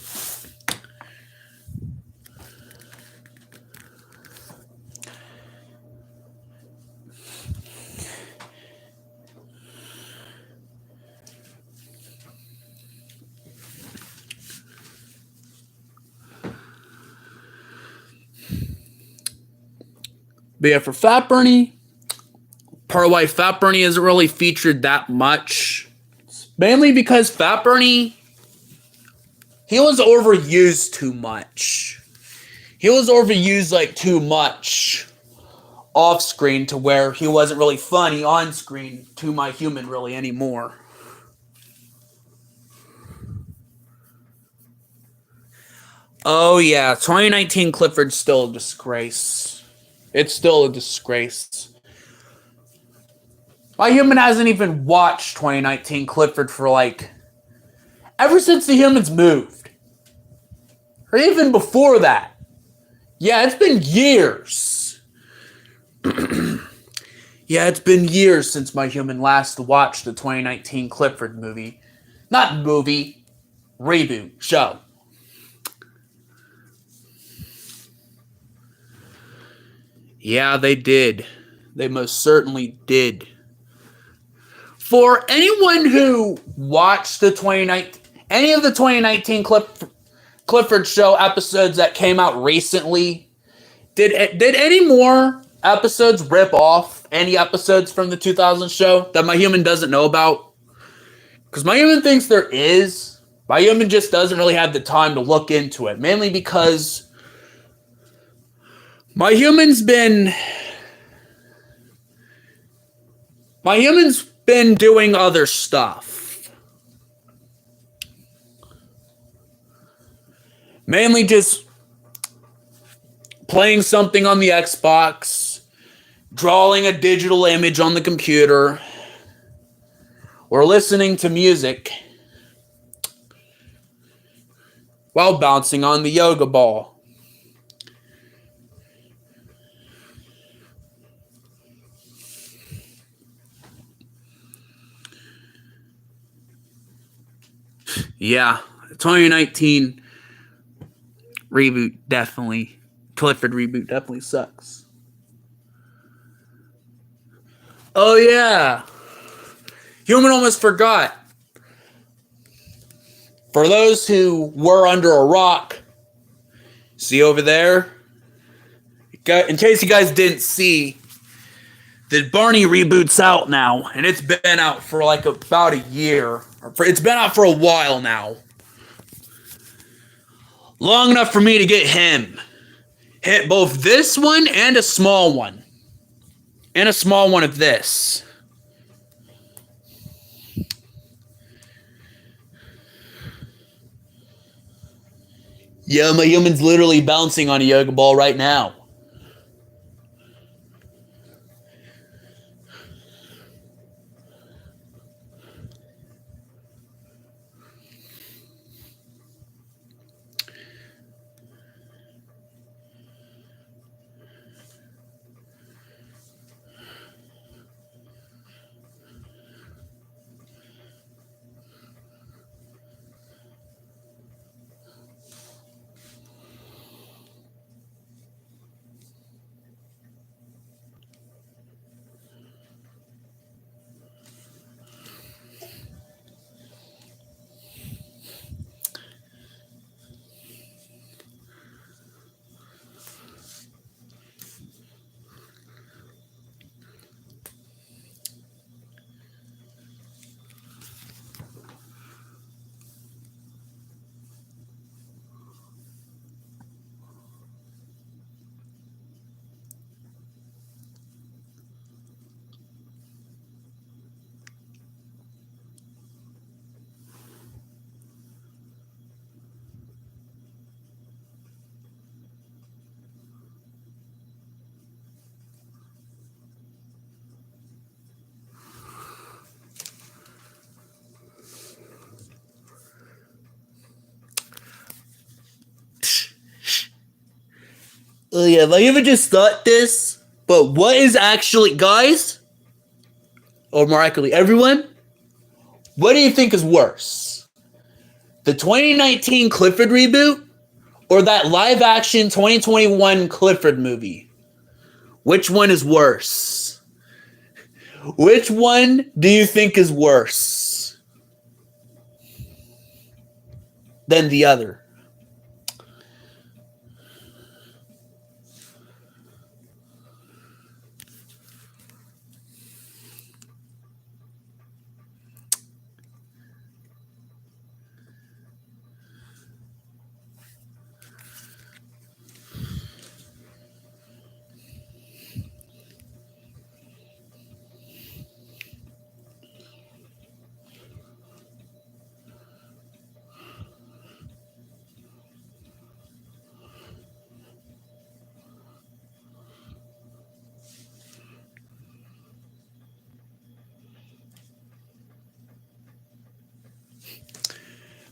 But yeah, for Fat Bernie, part of why Fat Bernie isn't really featured that much, mainly because Fat Bernie, he was overused too much. He was overused like too much off screen to where he wasn't really funny on screen to my human really anymore. Oh yeah, 2019 Clifford's still a disgrace. It's still a disgrace. My human hasn't even watched 2019 Clifford for ever since the humans moved. Or even before that. Yeah, it's been years. Yeah, it's been years since my human last watched the 2019 Clifford movie. Not movie, reboot, show. Yeah, they did. They most certainly did. For anyone who watched any of the 2019 Clifford Show episodes that came out recently, did any more episodes rip off any episodes from the 2000 show that my human doesn't know about? Because my human thinks there is. My human just doesn't really have the time to look into it. Mainly because My human's been doing other stuff. Mainly just playing something on the Xbox, drawing a digital image on the computer, or listening to music while bouncing on the yoga ball. Yeah, 2019 Clifford reboot definitely sucks. Oh yeah, Human almost forgot. For those who were under a rock, see over there? In case you guys didn't see, the Barney reboot's out now, and it's been out for like about a year. It's been out for a while now. Long enough for me to get him. Hit both this one and a small one. And a small one of this. Yeah, my human's literally bouncing on a yoga ball right now. Oh yeah, have I ever just thought this? But what is actually, guys, or more accurately, everyone, what do you think is worse? The 2019 Clifford reboot or that live action 2021 Clifford movie? Which one is worse? Which one do you think is worse than the other?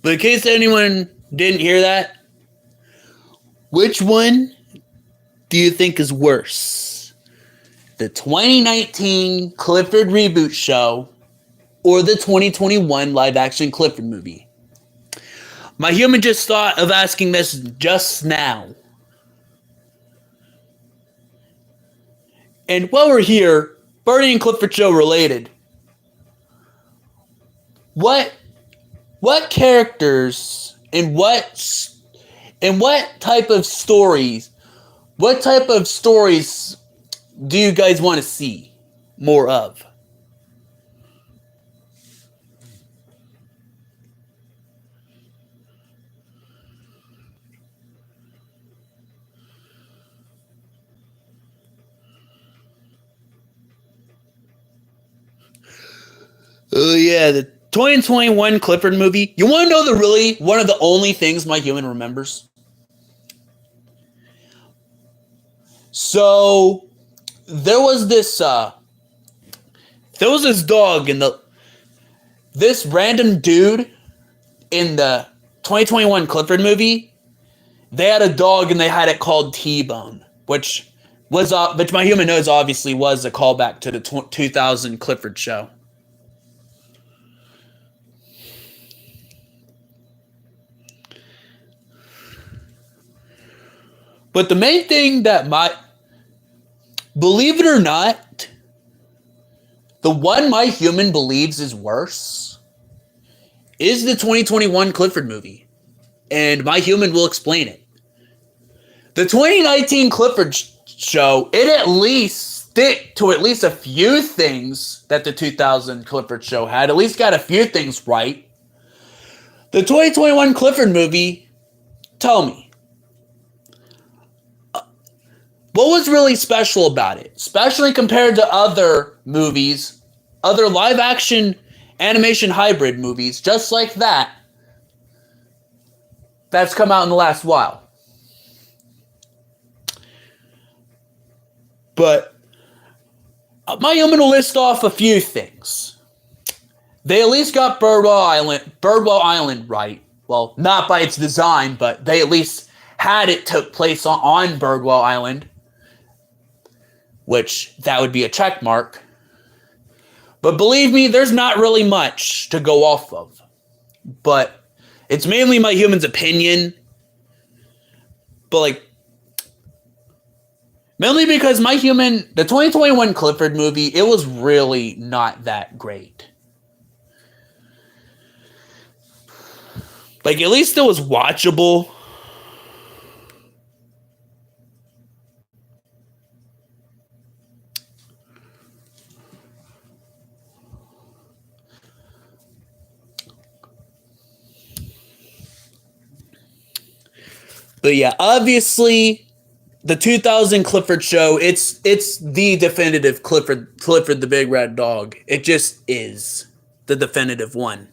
But in case anyone didn't hear that, which one do you think is worse? The 2019 Clifford reboot show or the 2021 live action Clifford movie? My human just thought of asking this just now. And while we're here, Barney and Clifford show related. What characters and what type of stories do you guys want to see more of? Oh yeah, the 2021 Clifford movie. You want to know one of the only things my human remembers? So there was this dog in this random dude in the 2021 Clifford movie. They had a dog and they had it called T-Bone, which my human knows obviously was a callback to the 2000 Clifford show. But the main thing believe it or not, the one my human believes is worse is the 2021 Clifford movie. And my human will explain it. The 2019 Clifford show, it at least stick to at least a few things that the 2000 Clifford show had. At least got a few things right. The 2021 Clifford movie, tell me, what was really special about it? Especially compared to other movies, other live action animation hybrid movies, just like that's come out in the last while. But I'm going to list off a few things. They at least got Birdwell Island right. Well, not by its design, but they at least had it took place on Birdwell Island, which that would be a check mark. But believe me, there's not really much to go off of. But it's mainly my human's opinion. But mainly because my human, the 2021 Clifford movie, it was really not that great. At least it was watchable. But yeah, obviously, the 2000 Clifford show, it's the definitive Clifford the Big Red Dog. It just is the definitive one.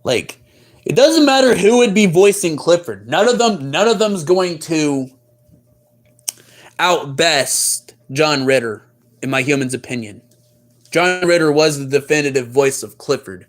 It doesn't matter who would be voicing Clifford. None of them's going to outbest John Ritter, in my human's opinion. John Ritter was the definitive voice of Clifford.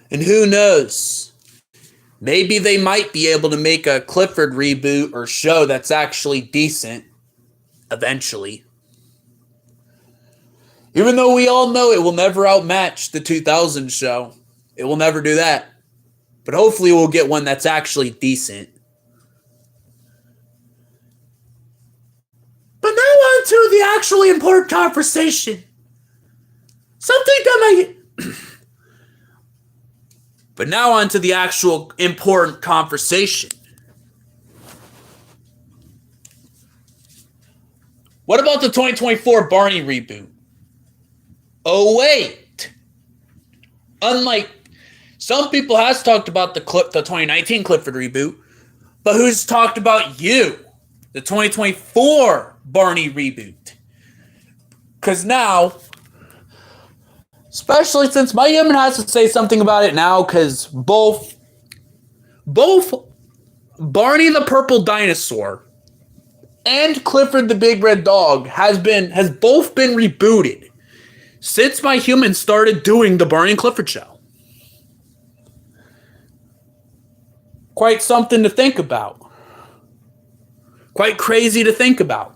And who knows? Maybe they might be able to make a Clifford reboot or show that's actually decent eventually. Even though we all know it will never outmatch the 2000 show. It will never do that. But hopefully we'll get one that's actually decent. But now on to the actually important conversation. Something that But now on to the actual important conversation. What about the 2024 Barney reboot? Oh, wait. Unlike some people has talked about the 2019 Clifford reboot, but who's talked about the 2024 Barney reboot? Because now, especially since my human has to say something about it now, because both Barney the Purple Dinosaur and Clifford the Big Red Dog has both been rebooted since my human started doing the Barney and Clifford show. Quite something to think about. Quite crazy to think about.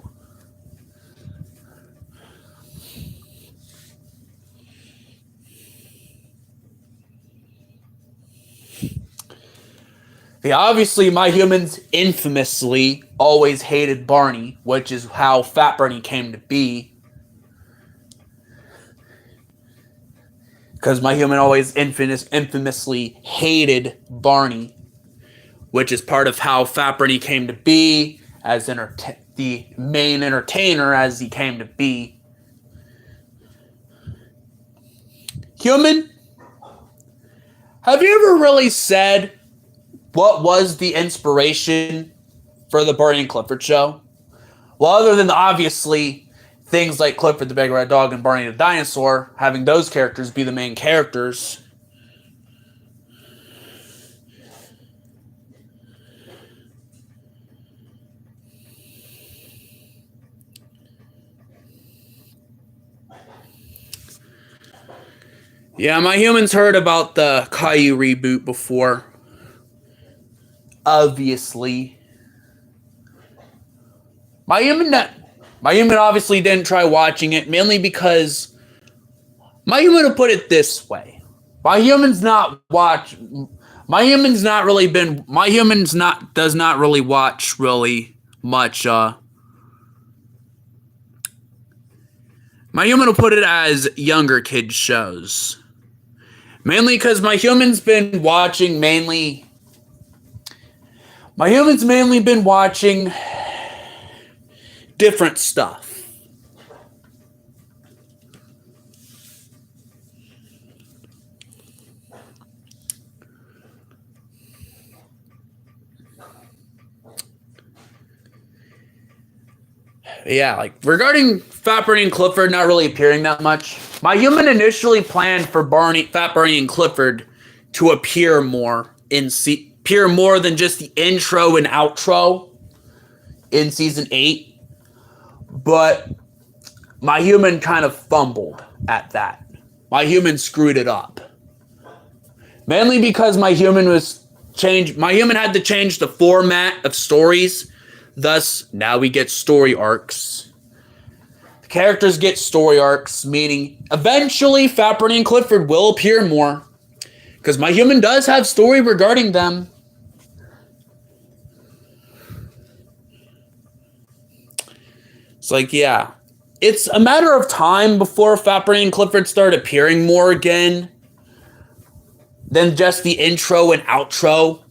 Yeah, obviously, my humans infamously always hated Barney, which is how Fat Barney came to be. because my human always infamously hated Barney, which is part of how Fat Bernie came to be as the main entertainer as he came to be. Human, have you ever really said what was the inspiration for the Barney and Clifford show? Well, other than obviously things like Clifford the Big Red Dog and Barney the Dinosaur, having those characters be the main characters. Yeah, my humans heard about the Caillou reboot before. Obviously. My human obviously didn't try watching it, mainly because my human will put it this way. My human's does not really watch really much my human will put it as younger kids shows. Mainly because my human's been watching mainly different stuff. Yeah, like regarding Fat Bernie and Clifford not really appearing that much, my human initially planned for Fat Bernie and Clifford to appear more than just the intro and outro in season 8. But my human kind of fumbled at that. My human screwed it up. Mainly because my human had to change the format of stories. Thus, now we get story arcs. The characters get story arcs, meaning eventually Fat Bernie and Clifford will appear more. Because my human does have story regarding them. It's like, yeah. It's a matter of time before Fat Bernie and Clifford start appearing more again than just the intro and outro.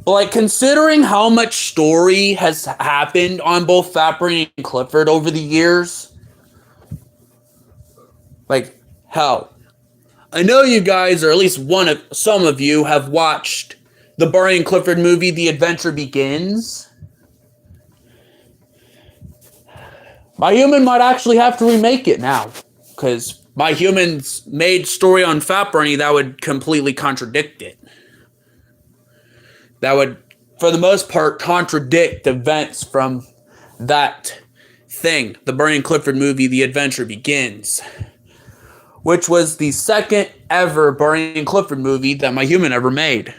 But like, considering how much story has happened on both Fat Bernie and Clifford over the years, like, hell, I know you guys, or at least some of you, have watched the Barney and Clifford movie, The Adventure Begins. My human might actually have to remake it now, because my human's made story on Fat Bernie that would completely contradict it. That would, for the most part, contradict events from that thing, the Barney and Clifford movie, The Adventure Begins, which was the second ever Barney and Clifford movie that my human ever made.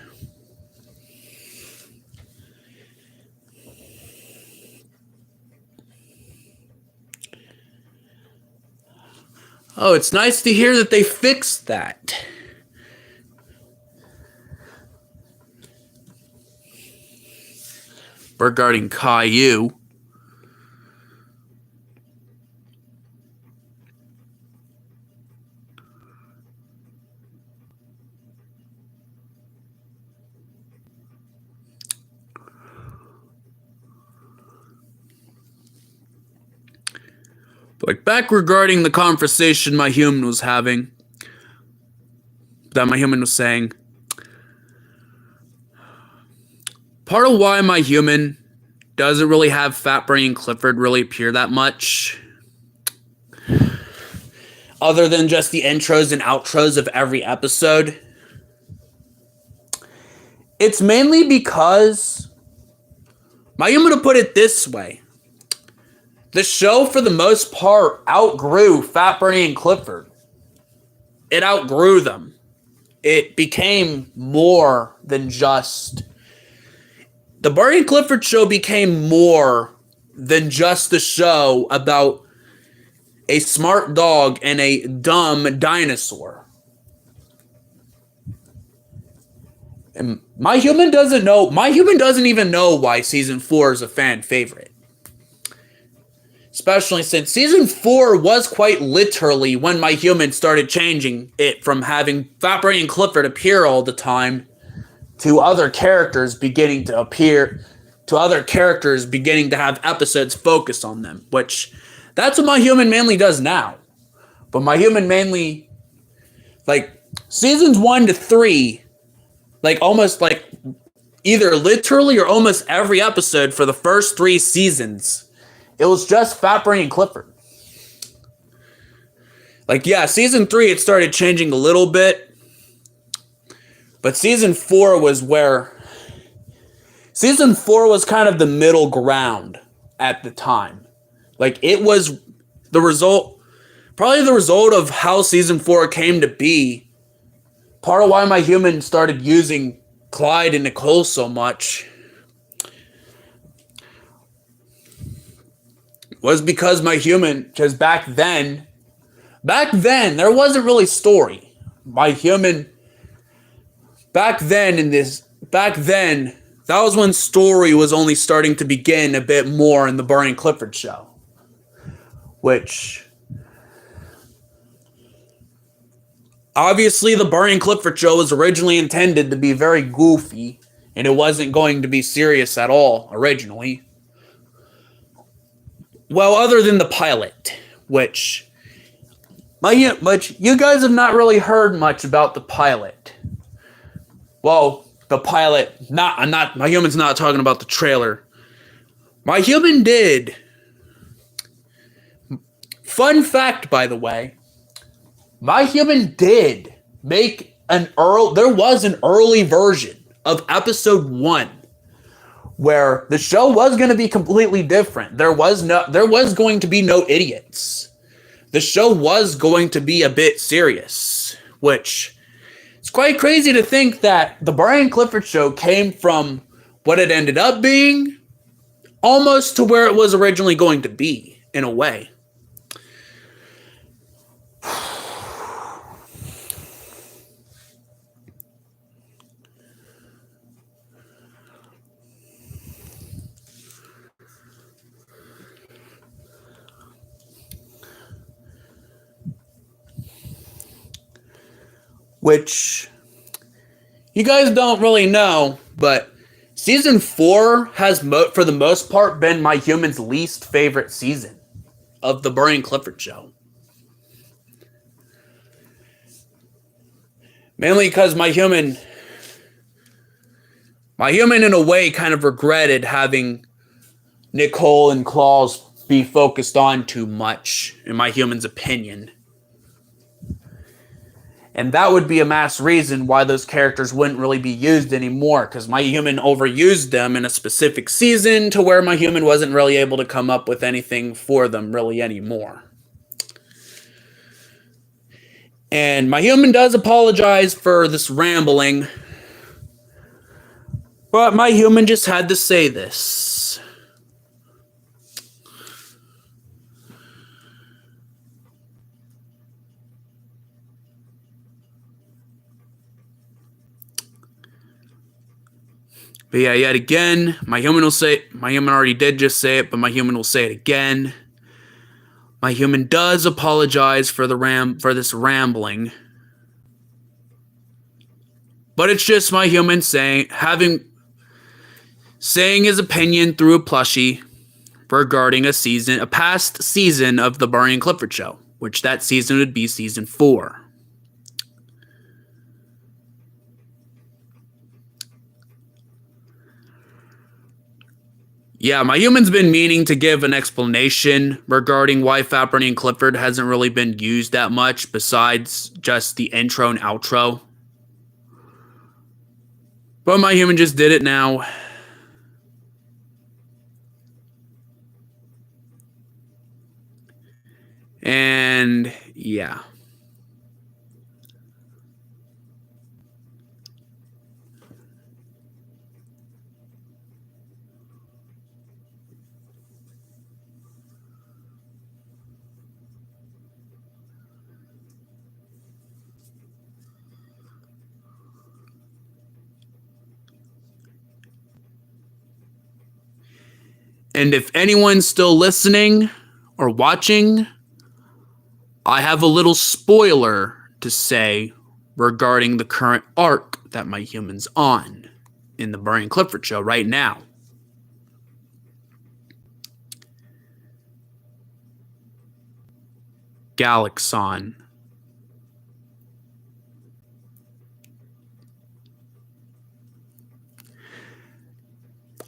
Oh, it's nice to hear that they fixed that. Regarding Caillou. Like, back regarding the conversation my human was having, that my human was saying, part of why my human doesn't really have Fat Bernie and Clifford really appear that much, other than just the intros and outros of every episode, it's mainly because, my human to put it this way, the show, for the most part, outgrew Fat Bernie and Clifford. It outgrew them. It became more than just... The Barney and Clifford show became more than just a show about a smart dog and a dumb dinosaur. And my human doesn't even know why season 4 is a fan favorite. Especially since season 4 was quite literally when My Human started changing it from having Fat Brain and Clifford appear all the time to other characters beginning to appear, to other characters beginning to have episodes focus on them, which that's what My Human mainly does now. But My Human mainly, like, seasons 1 to 3, like, almost like either literally or almost every episode for the first 3 seasons, it was just Fat Brain and Clifford. Like, yeah, season 3, it started changing a little bit. But season 4 was where... Season 4 was kind of the middle ground at the time. Like, it was the result... Probably the result of how season 4 came to be. Part of why My Human started using Clyde and Nicole so much was because My Human, because back then, there wasn't really story. My Human, back then, that was when story was only starting to begin a bit more in the Barney and Clifford show. Which, obviously the Barney and Clifford show was originally intended to be very goofy, and it wasn't going to be serious at all, originally. Well, other than the pilot, which you guys have not really heard much about the pilot. Well, the pilot, My Human's not talking about the trailer. My Human did. Fun fact, by the way, My Human did make there was an early version of episode 1 where the show was going to be completely different. There was going to be no idiots. The show was going to be a bit serious, which it's quite crazy to think that the Barney and Clifford show came from what it ended up being almost to where it was originally going to be, in a way. Which you guys don't really know, but season 4 has, for the most part, been My Human's least favorite season of the Barney and Clifford show. Mainly because My Human in a way kind of regretted having Nicole and Claus be focused on too much, in My Human's opinion. And that would be a mass reason why those characters wouldn't really be used anymore, because My Human overused them in a specific season to where My Human wasn't really able to come up with anything for them really anymore. And My Human does apologize for this rambling, but My Human just had to say this. But yeah, yet again, My Human already did just say it, but My Human will say it again. My Human does apologize for this rambling. But it's just My Human saying his opinion through a plushie regarding a past season of the Barney and Clifford show, which that season would be season 4. Yeah, My Human's been meaning to give an explanation regarding why Fat Barney and Clifford hasn't really been used that much besides just the intro and outro. But My Human just did it now. And yeah. And if anyone's still listening, or watching, I have a little spoiler to say regarding the current arc that my human's on in the Barney and Clifford show right now. Galaxon.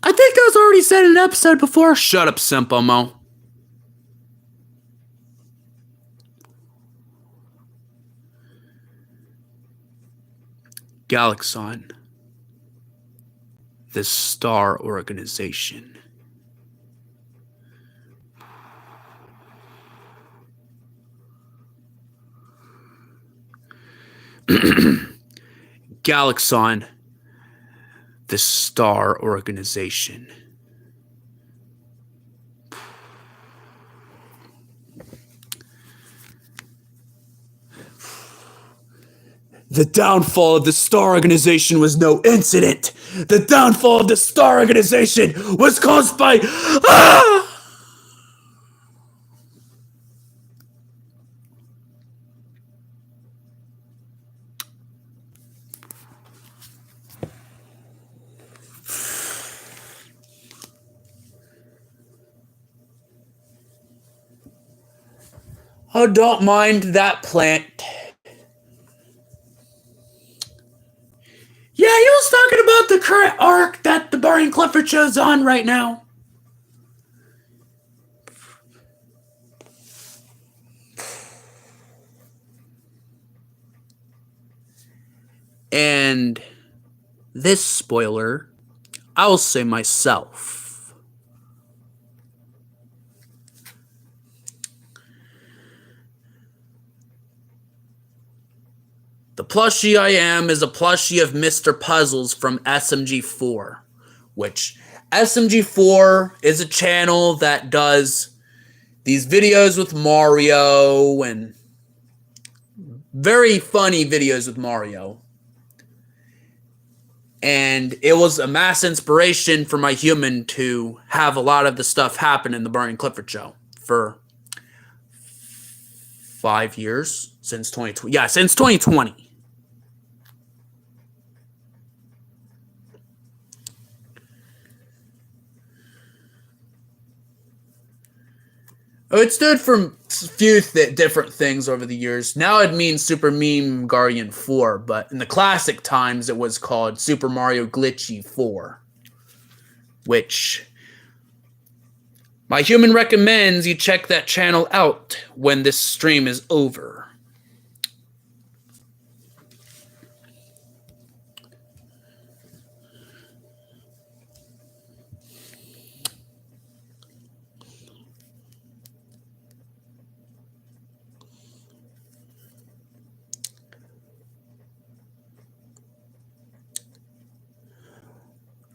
I think that was already said in an episode before. Shut up, Simpomo. Galaxon. The Star Organization. Galaxon. The Star Organization. The downfall of the Star Organization was no incident. The downfall of the Star Organization was caused by... Oh, don't mind that plant. Yeah, he was talking about the current arc that the Barney and Clifford show's on right now. And this spoiler, I'll say myself. The plushie I am is a plushie of Mr. Puzzles from SMG4, which SMG4 is a channel that does these videos with Mario and very funny videos with Mario. And it was a mass inspiration for my human to have a lot of the stuff happen in the Barney and Clifford show for 5 years, since 2020. Yeah, since 2020. Oh, it stood for a few different things over the years. Now it means Super Meme Guardian 4, but in the classic times it was called Super Mario Glitchy 4, which my human recommends you check that channel out when this stream is over.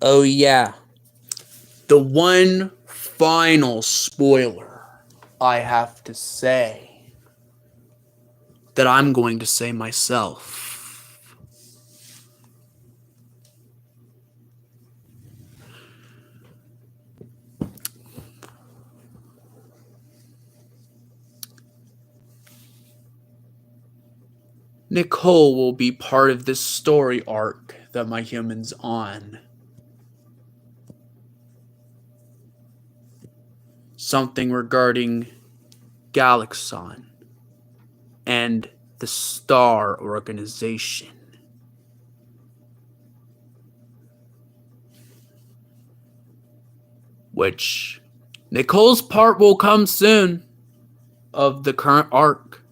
Oh yeah, the one final spoiler I have to say that I'm going to say myself. Nicole will be part of this story arc that my human's on. Something regarding Galaxon and the Star Organization. Which Nicole's part will come soon of the current arc.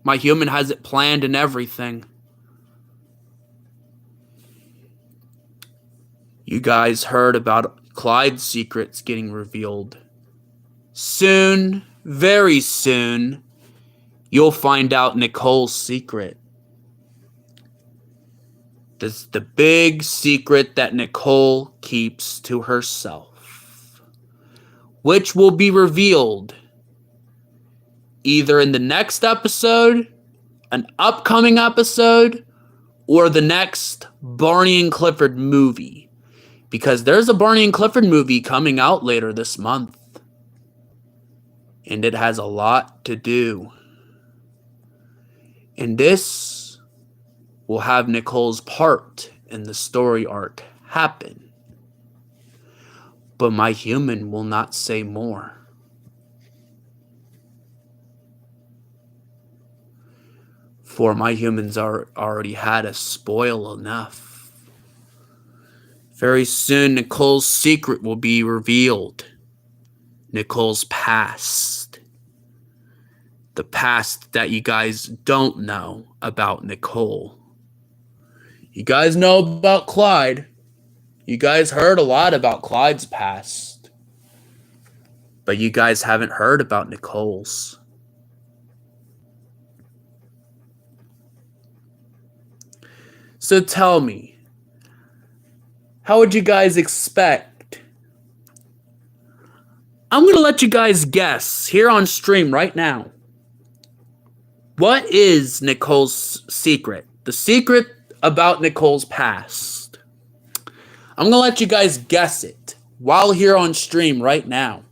My human has it planned and everything. You guys heard about Clyde's secrets getting revealed. Soon, very soon, you'll find out Nicole's secret. This is the big secret that Nicole keeps to herself, which will be revealed either in the next episode, an upcoming episode, or the next Barney and Clifford movie. Because there's a Barney and Clifford movie coming out later this month. and it has a lot to do. And this will have Nicole's part in the story arc happen. But my human will not say more. For my humans already had us spoil enough. Very soon, Nicole's secret will be revealed. Nicole's past. The past that you guys don't know about Nicole. You guys know about Clyde. You guys heard a lot about Clyde's past. But you guys haven't heard about Nicole's. So tell me, how would you guys expect? I'm going to let you guys guess here on stream right now. What is Nicole's secret? The secret about Nicole's past. I'm going to let you guys guess it while here on stream right now.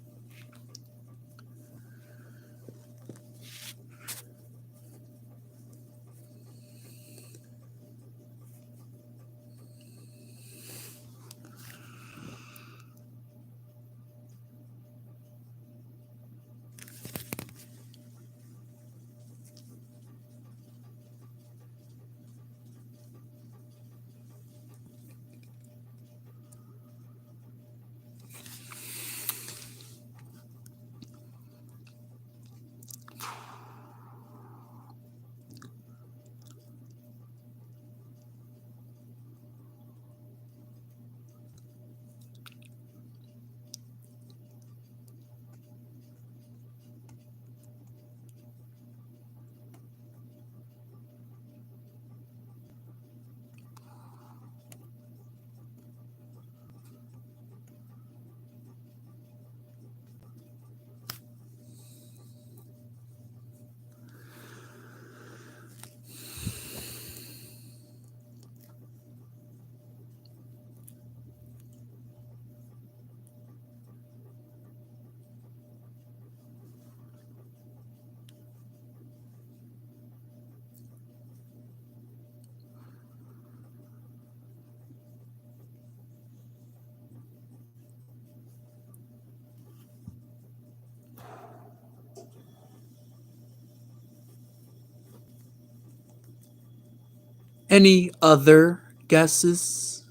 Any other guesses?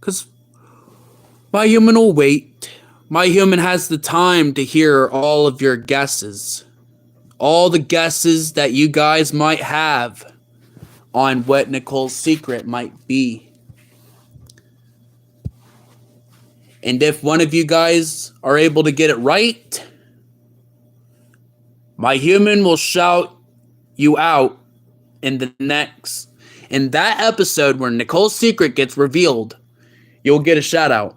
Because my human will wait. My human has the time to hear all of your guesses. All the guesses that you guys might have on what Nicole's secret might be. And if one of you guys are able to get it right, my human will shout you out in that episode where Nicole's secret gets revealed. You'll get a shout out.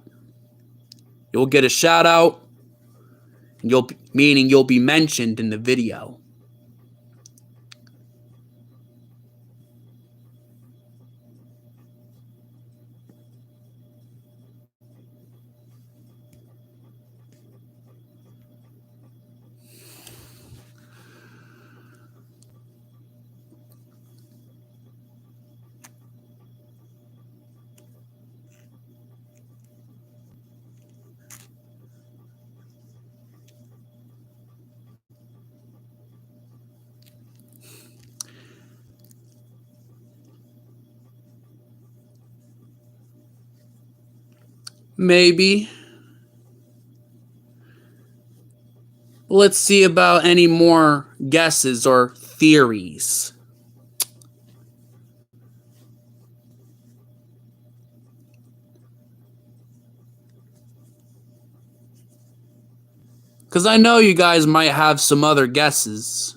You'll get a shout out. Meaning you'll be mentioned in the video. Maybe. Let's see about any more guesses or theories. Because I know you guys might have some other guesses.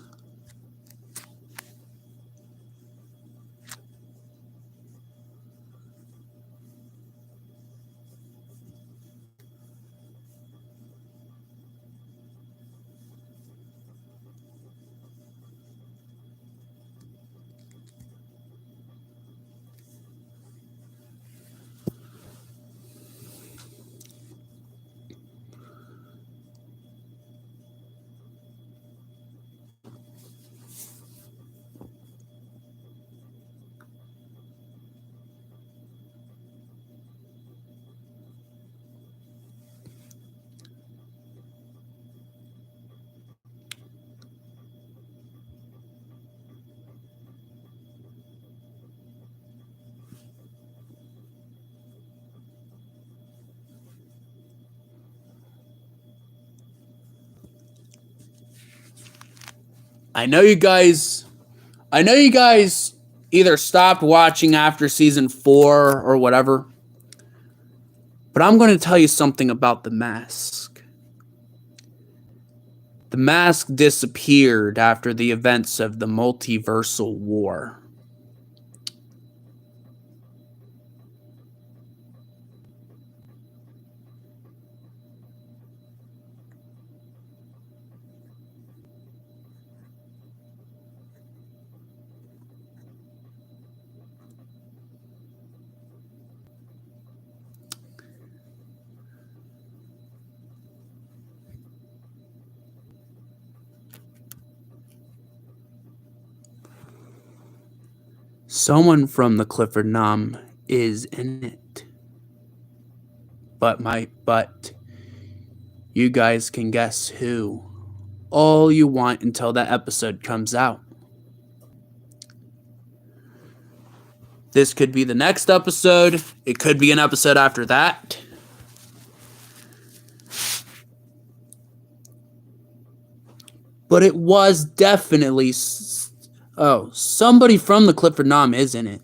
I know you guys either stopped watching after season 4 or whatever. But I'm going to tell you something about the mask. The mask disappeared after the events of the Multiversal War. Someone from the Clifford Nom is in it. But you guys can guess who all you want until that episode comes out. This could be the next episode. It could be an episode after that. But it was definitely... Oh, somebody from the Clifford Nom is in it.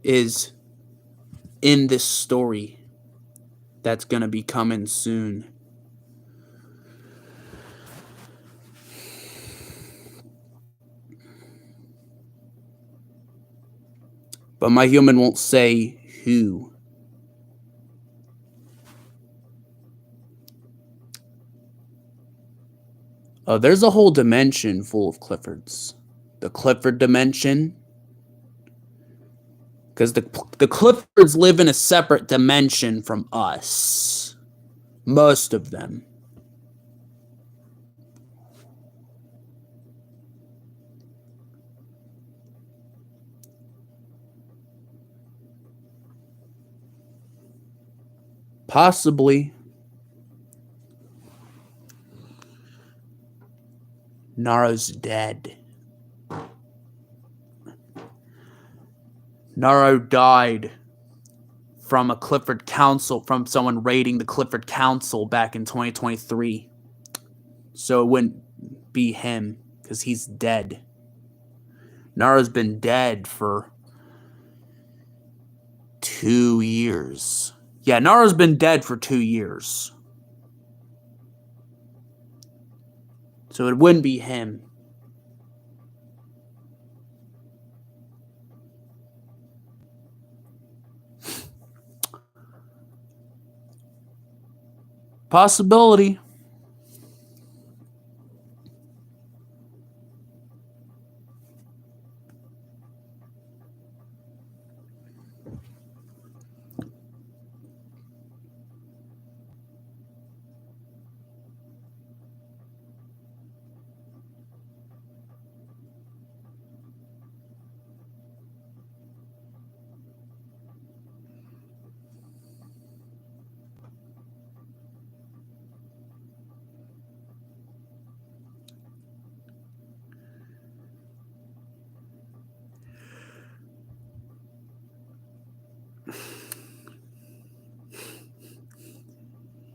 Is in this story that's going to be coming soon. But my human won't say who. Oh, there's a whole dimension full of Cliffords. The Clifford dimension. Because the Cliffords live in a separate dimension from us. Most of them. Possibly. Naro's dead. Naro died from a Clifford Council, from someone raiding the Clifford Council back in 2023. So it wouldn't be him, because he's dead. Naro's been dead for 2 years. Yeah, Naro's been dead for 2 years. So it wouldn't be him. Possibility.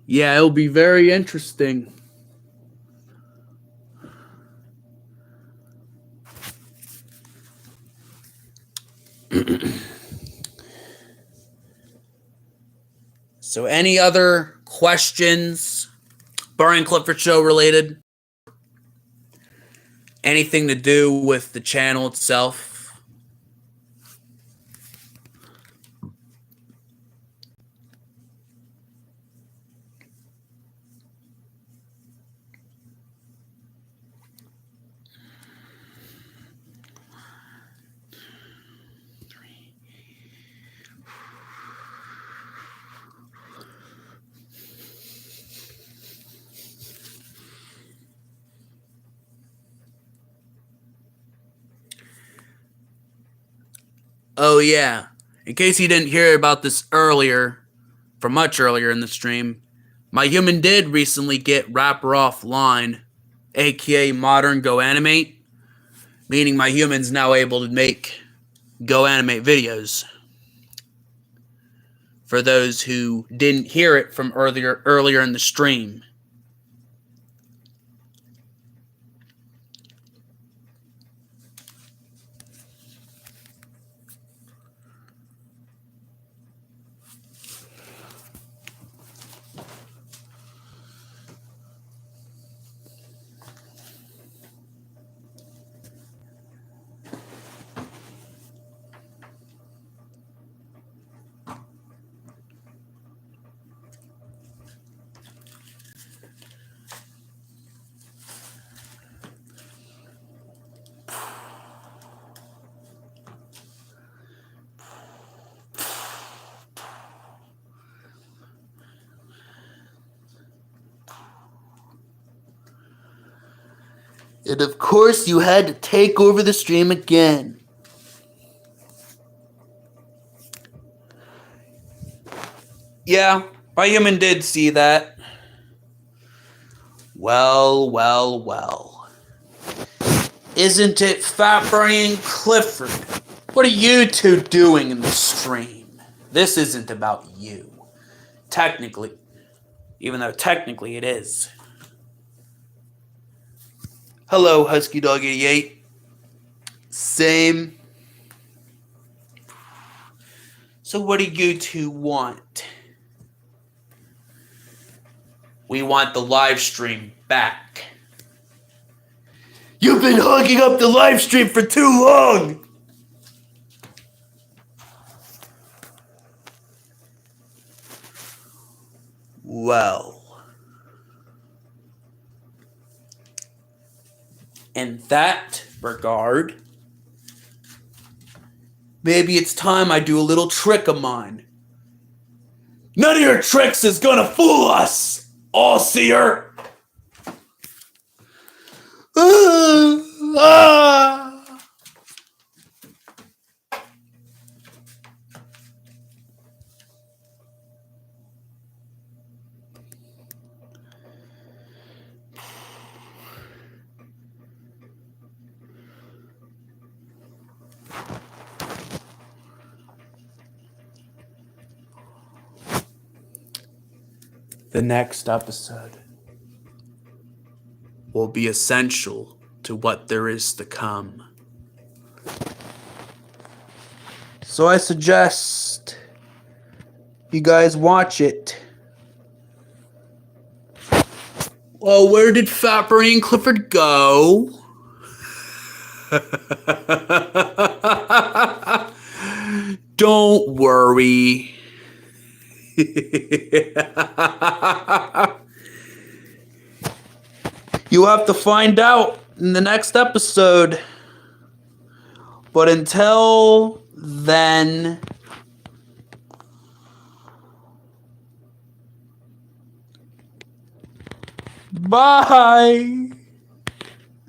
Yeah, it'll be very interesting. So any other questions, Brian Clifford Show related? Anything to do with the channel itself? Oh yeah, in case you didn't hear about this earlier, from much earlier in the stream, my human did recently get Rapper Offline, aka Modern Go Animate, meaning my human's now able to make Go Animate videos. For those who didn't hear it from earlier in the stream. And of course, you had to take over the stream again. Yeah, my human did see that. Well, well, well. Isn't it Fat Brain Clifford? What are you two doing in the stream? This isn't about you. Technically. Even though technically it is. Hello, Husky Dog 88. Same. So what do you two want? We want the live stream back. You've been hogging up the live stream for too long! Well. In that regard, maybe it's time I do a little trick of mine. None of your tricks is gonna fool us, All-Seer! The next episode will be essential to what there is to come. So I suggest you guys watch it. Well, where did Fat Brain Clifford go? Don't worry. You have to find out in the next episode. But until then, bye.